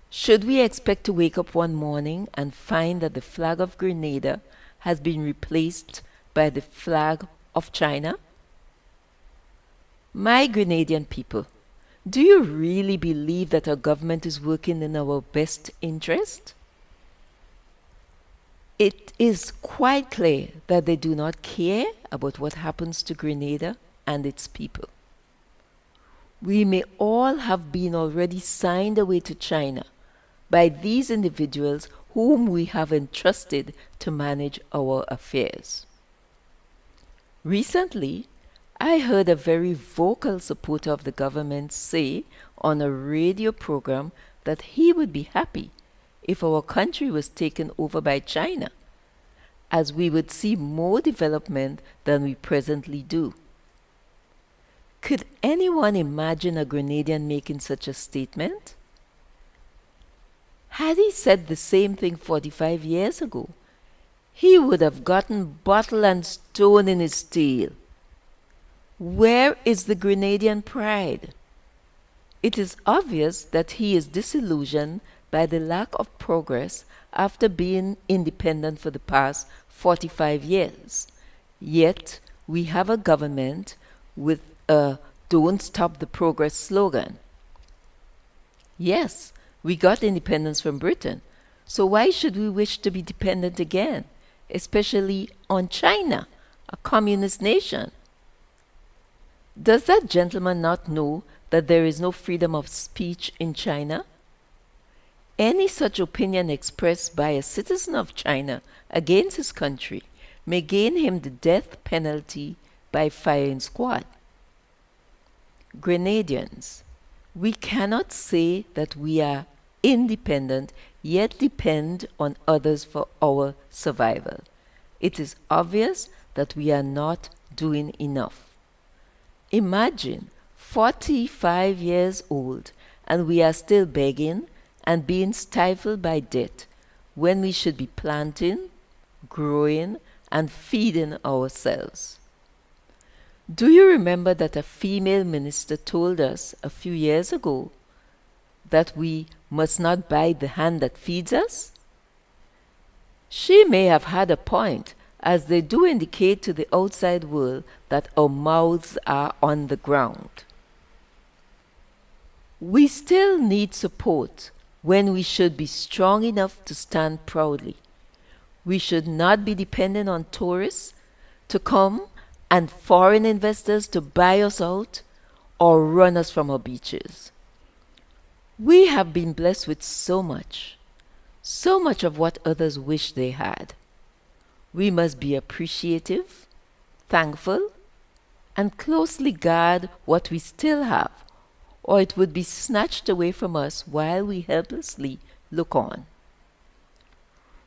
Should we expect to wake up one morning and find that the flag of Grenada has been replaced by the flag of China? My Grenadian people, do you really believe that our government is working in our best interest? It is quite clear that they do not care about what happens to Grenada and its people. We may all have been already signed away to China by these individuals whom we have entrusted to manage our affairs. Recently, I heard a very vocal supporter of the government say on a radio program that he would be happy if our country was taken over by China, as we would see more development than we presently do. Could anyone imagine a Grenadian making such a statement? Had he said the same thing 45 years ago, he would have gotten bottle and stone in his tail. Where is the Grenadian pride? It is obvious that he is disillusioned by the lack of progress after being independent for the past 45 years. Yet, we have a government with a "Don't Stop the Progress" slogan. Yes, we got independence from Britain, so why should we wish to be dependent again, especially on China, a communist nation? Does that gentleman not know that there is no freedom of speech in China? Any such opinion expressed by a citizen of China against his country may gain him the death penalty by firing squad. Grenadians, we cannot say that we are independent yet depend on others for our survival. It is obvious that we are not doing enough. Imagine 45 years old and we are still begging and being stifled by debt when we should be planting, growing, and feeding ourselves. Do you remember that a female minister told us a few years ago that we must not bite the hand that feeds us? She may have had a point, as they do indicate to the outside world that our mouths are on the ground. We still need support when we should be strong enough to stand proudly. We should not be dependent on tourists to come and foreign investors to buy us out or run us from our beaches. We have been blessed with so much of what others wish they had. We must be appreciative, thankful, and closely guard what we still have, or it would be snatched away from us while we helplessly look on.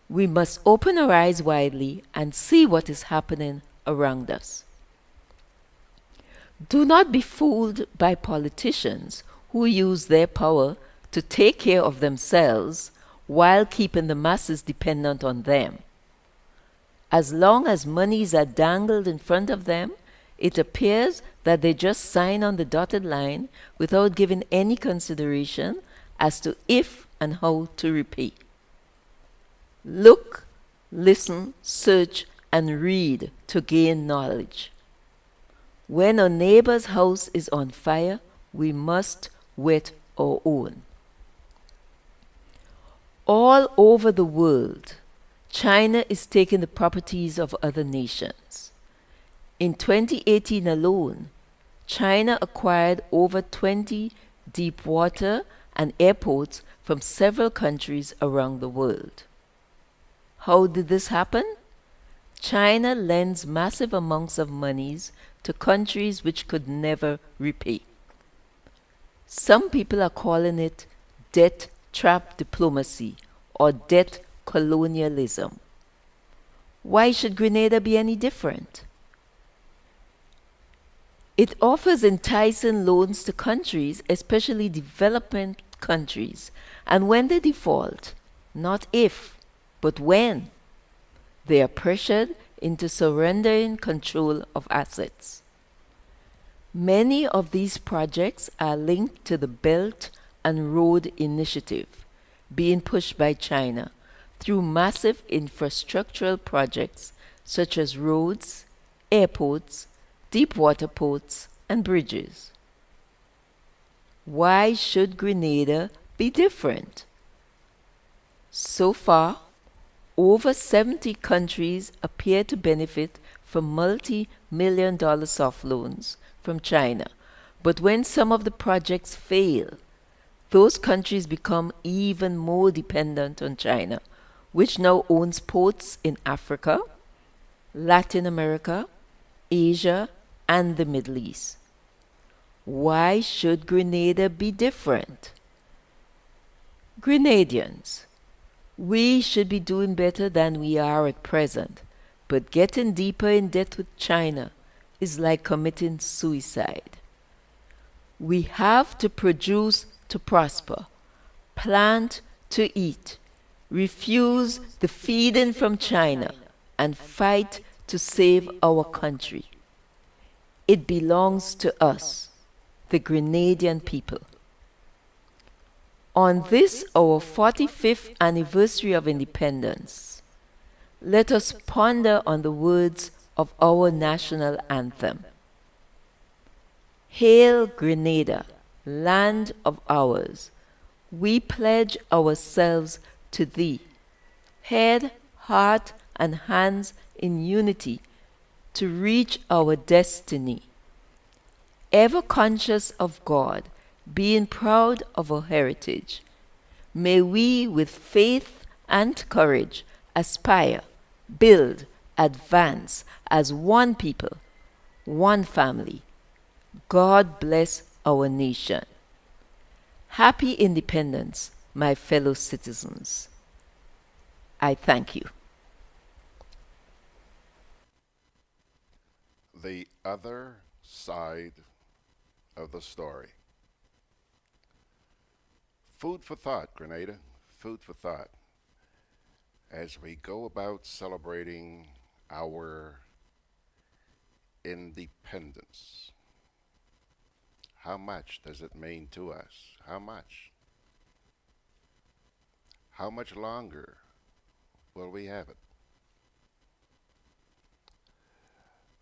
We must open our eyes widely and see what is happening around us. Do not be fooled by politicians who use their power to take care of themselves while keeping the masses dependent on them. As long as monies are dangled in front of them, it appears that they just sign on the dotted line without giving any consideration as to if and how to repay. Look, listen, search, and read to gain knowledge. When a neighbor's house is on fire, we must wet our own. All over the world, China is taking the properties of other nations. In 2018 alone, China acquired over 20 deep water and airports from several countries around the world. How did this happen? China lends massive amounts of monies to countries which could never repay. Some people are calling it debt trap diplomacy or debt colonialism. Why should Grenada be any different? It offers enticing loans to countries, especially development countries, and when they default, not if, but when, they are pressured into surrendering control of assets. Many of these projects are linked to the Belt and Road Initiative being pushed by China through massive infrastructural projects such as roads, airports, deep water ports, and bridges. Why should Grenada be different? So far, over 70 countries appear to benefit from multi-million-dollar soft loans from China. But when some of the projects fail, those countries become even more dependent on China, which now owns ports in Africa, Latin America, Asia, and the Middle East. Why should Grenada be different? Grenadians, we should be doing better than we are at present, but getting deeper in debt with China is like committing suicide. We have to produce to prosper, plant to eat, refuse the feeding from China, and fight to save our country. It belongs to us, the Grenadian people. On this, our 45th anniversary of independence, let us ponder on the words of our national anthem. Hail Grenada, land of ours, we pledge ourselves to thee, head, heart, and hands in unity to reach our destiny. Ever conscious of God, being proud of our heritage, may we with faith and courage aspire, build, advance as one people, one family. God bless our nation. Happy independence, my fellow citizens. I thank you. The other side of the story. Food for thought, Grenada. Food for thought. As we go about celebrating our independence, how much does it mean to us? How much? How much longer will we have it?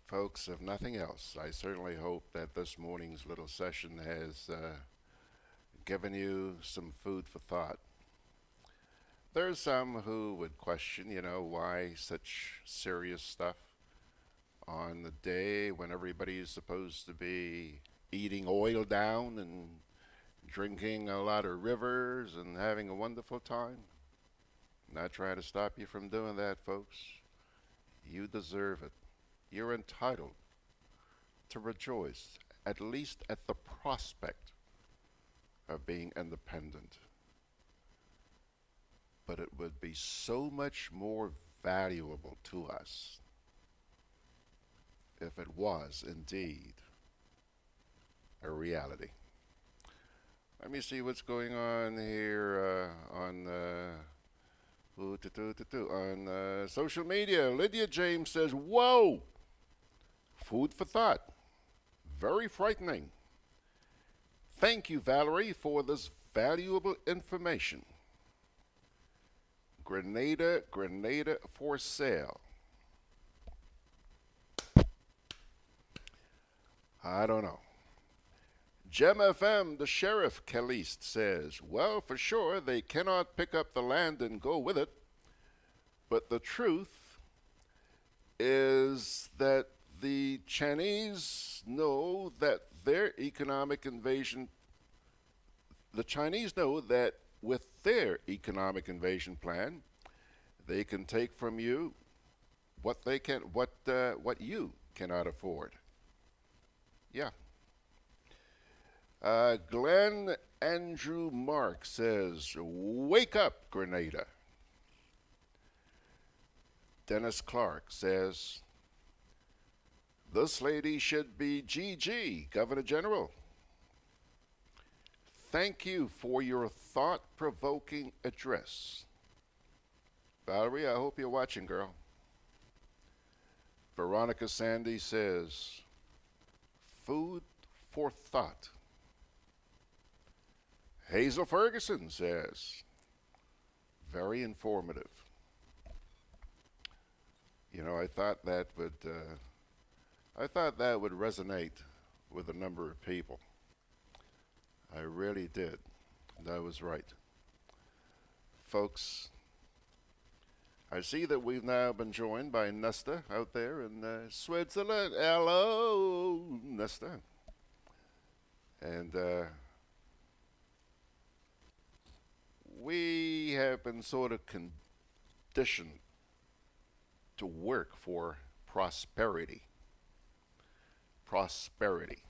Folks, if nothing else, I certainly hope that this morning's little session has given you some food for thought. There's some who would question, why such serious stuff on the day when everybody is supposed to be eating oil down and drinking a lot of rivers and having a wonderful time. Not trying to stop you from doing that, folks. You deserve it. You're entitled to rejoice, at least at the prospect of being independent. But it would be so much more valuable to us if it was indeed a reality. Let me see what's going on here on social media. Lydia James says, whoa! Food for thought. Very frightening. Thank you, Valerie, for this valuable information. Grenada for sale. I don't know. Gem FM, the Sheriff Caliste says, well, for sure, they cannot pick up the land and go with it. But the truth is that the Chinese know that their economic invasion, the Chinese know that with their economic invasion plan, they can take from you what you cannot afford. Yeah. Glenn Andrew Mark says, wake up, Grenada. Dennis Clark says, this lady should be GG, Governor General. Thank you for your thought-provoking address. Valerie, I hope you're watching, girl. Veronica Sandy says, food for thought. Hazel Ferguson says, very informative. You know, I thought that would resonate with a number of people. I really did. And I was right. Folks, I see that we've now been joined by Nesta out there in Switzerland. Hello, Nesta. And we have been sort of conditioned to work for prosperity. Prosperity.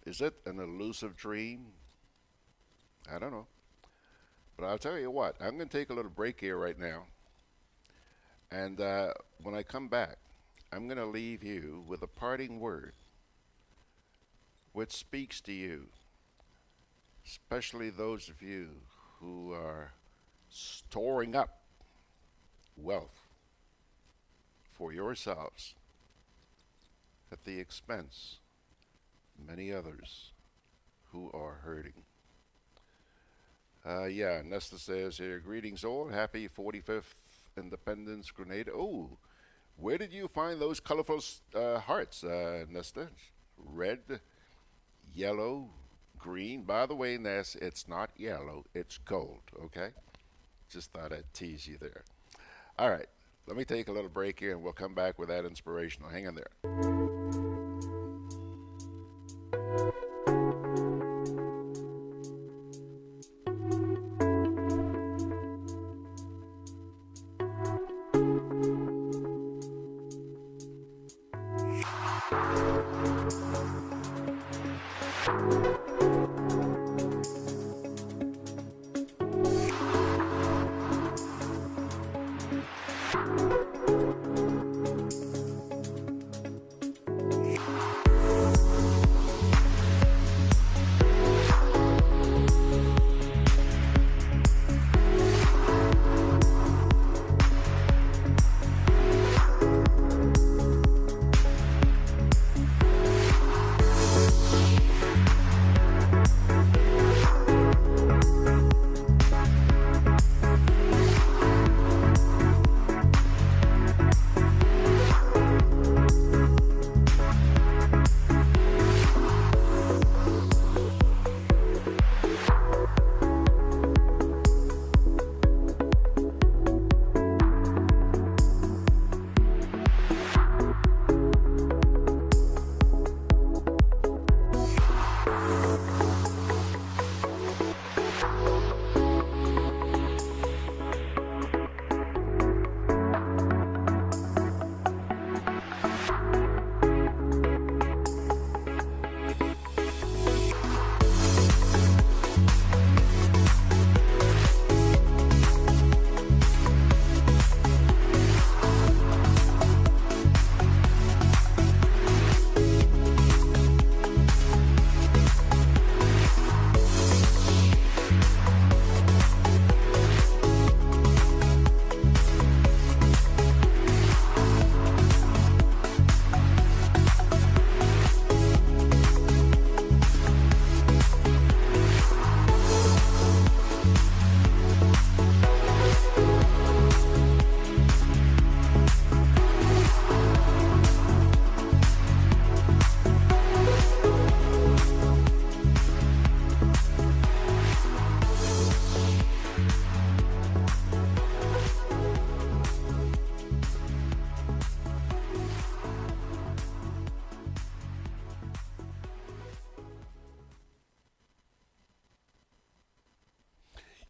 Is it an elusive dream? I don't know. But I'll tell you what, I'm going to take a little break here right now. And when I come back, I'm going to leave you with a parting word which speaks to you, especially those of you who are storing up wealth for yourselves at the expense of many others who are hurting. Yeah, Nesta says here, greetings all, happy 45th Independence Grenada. Oh, where did you find those colorful hearts, Nesta? Red, yellow, green. By the way, Ness, it's not yellow, it's gold, okay? Just thought I'd tease you there. All right, let me take a little break here and we'll come back with that inspirational. Hang in there.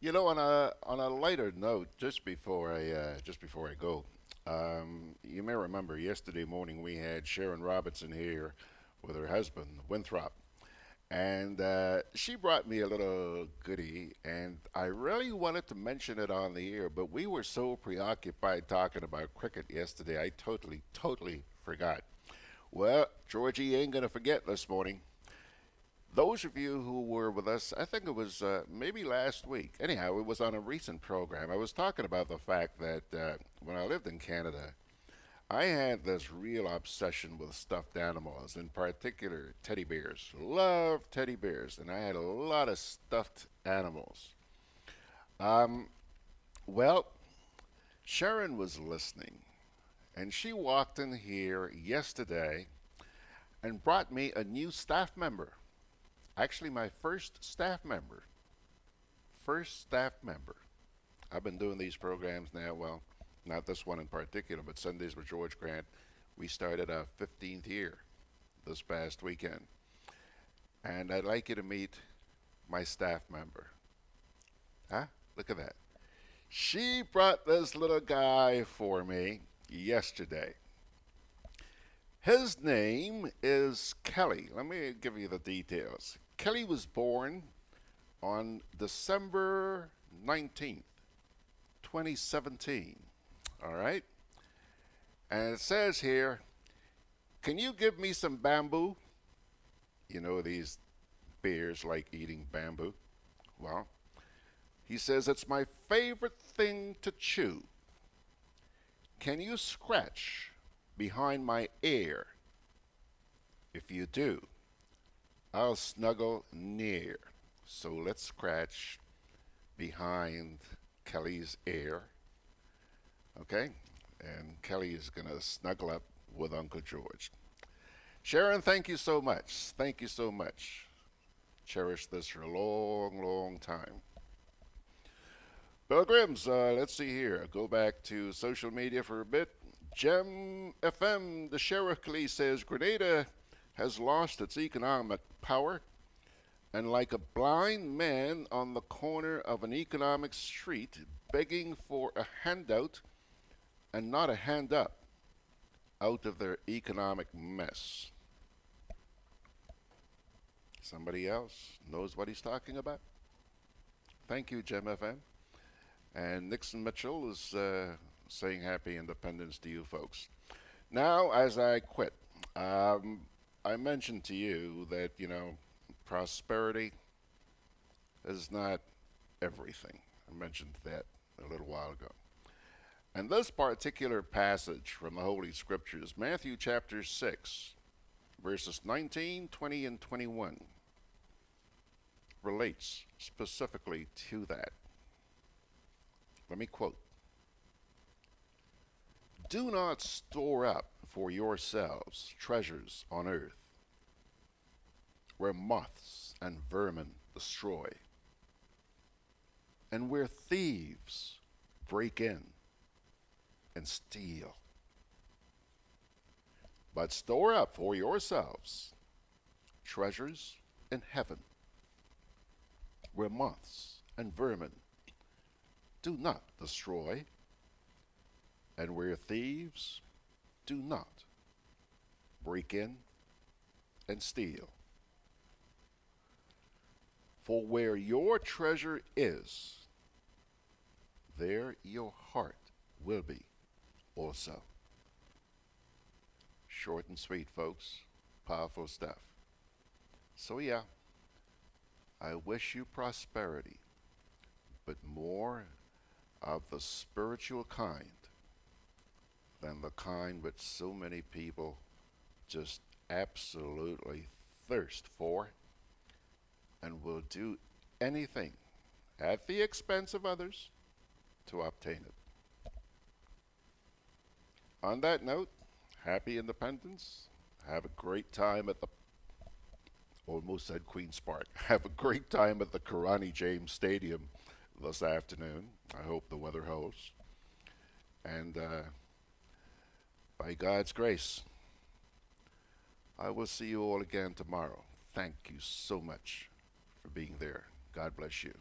You know, on a lighter note, just before I go, you may remember yesterday morning we had Sharon Robertson here with her husband Winthrop, and she brought me a little goodie, and I really wanted to mention it on the air, but we were so preoccupied talking about cricket yesterday, I totally forgot. Well, Georgie ain't gonna forget this morning. Those of you who were with us, I think it was maybe last week. Anyhow, it was on a recent program. I was talking about the fact that when I lived in Canada, I had this real obsession with stuffed animals, in particular teddy bears. Love teddy bears, and I had a lot of stuffed animals. Um, well, Sharon was listening, and she walked in here yesterday and brought me a new staff member. Actually, my first staff member. First staff member. I've been doing these programs now, well, not this one in particular, but Sundays with George Grant. We started our 15th year this past weekend. And I'd like you to meet my staff member. Huh? Look at that. She brought this little guy for me yesterday. His name is Kelly. Let me give you the details. Kelly was born on December 19th, 2017. All right? And it says here, can you give me some bamboo? You know, these bears like eating bamboo. Well, he says, it's my favorite thing to chew. Can you scratch behind my ear? If you do, I'll snuggle near. So let's scratch behind Kelly's ear. Okay? And Kelly is going to snuggle up with Uncle George. Sharon, thank you so much. Thank you so much. Cherish this for a long, long time. Pilgrims, let's see here. Go back to social media for a bit. Gem FM, the Sheriff says Grenada has lost its economic power, and like a blind man on the corner of an economic street begging for a handout and not a hand up out of their economic mess. Somebody else knows what he's talking about? Thank you, Gem FM. And Nixon Mitchell is saying happy independence to you folks. Now, as I quit, I mentioned to you that, you know, prosperity is not everything. I mentioned that a little while ago. And this particular passage from the Holy Scriptures, Matthew chapter 6, verses 19, 20, and 21, relates specifically to that. Let me quote. Do not store up for yourselves treasures on earth, where moths and vermin destroy, and where thieves break in and steal. But store up for yourselves treasures in heaven, where moths and vermin do not destroy, and where thieves do not break in and steal. For where your treasure is, there your heart will be also. Short and sweet, folks. Powerful stuff. So yeah, I wish you prosperity, but more of the spiritual kind than the kind which so many people just absolutely thirst for and will do anything at the expense of others to obtain it. On that note, happy independence. Have a great time at the, almost said Queen's Park. Have a great time at the Karani James Stadium this afternoon. I hope the weather holds. And by God's grace, I will see you all again tomorrow. Thank you so much for being there. God bless you.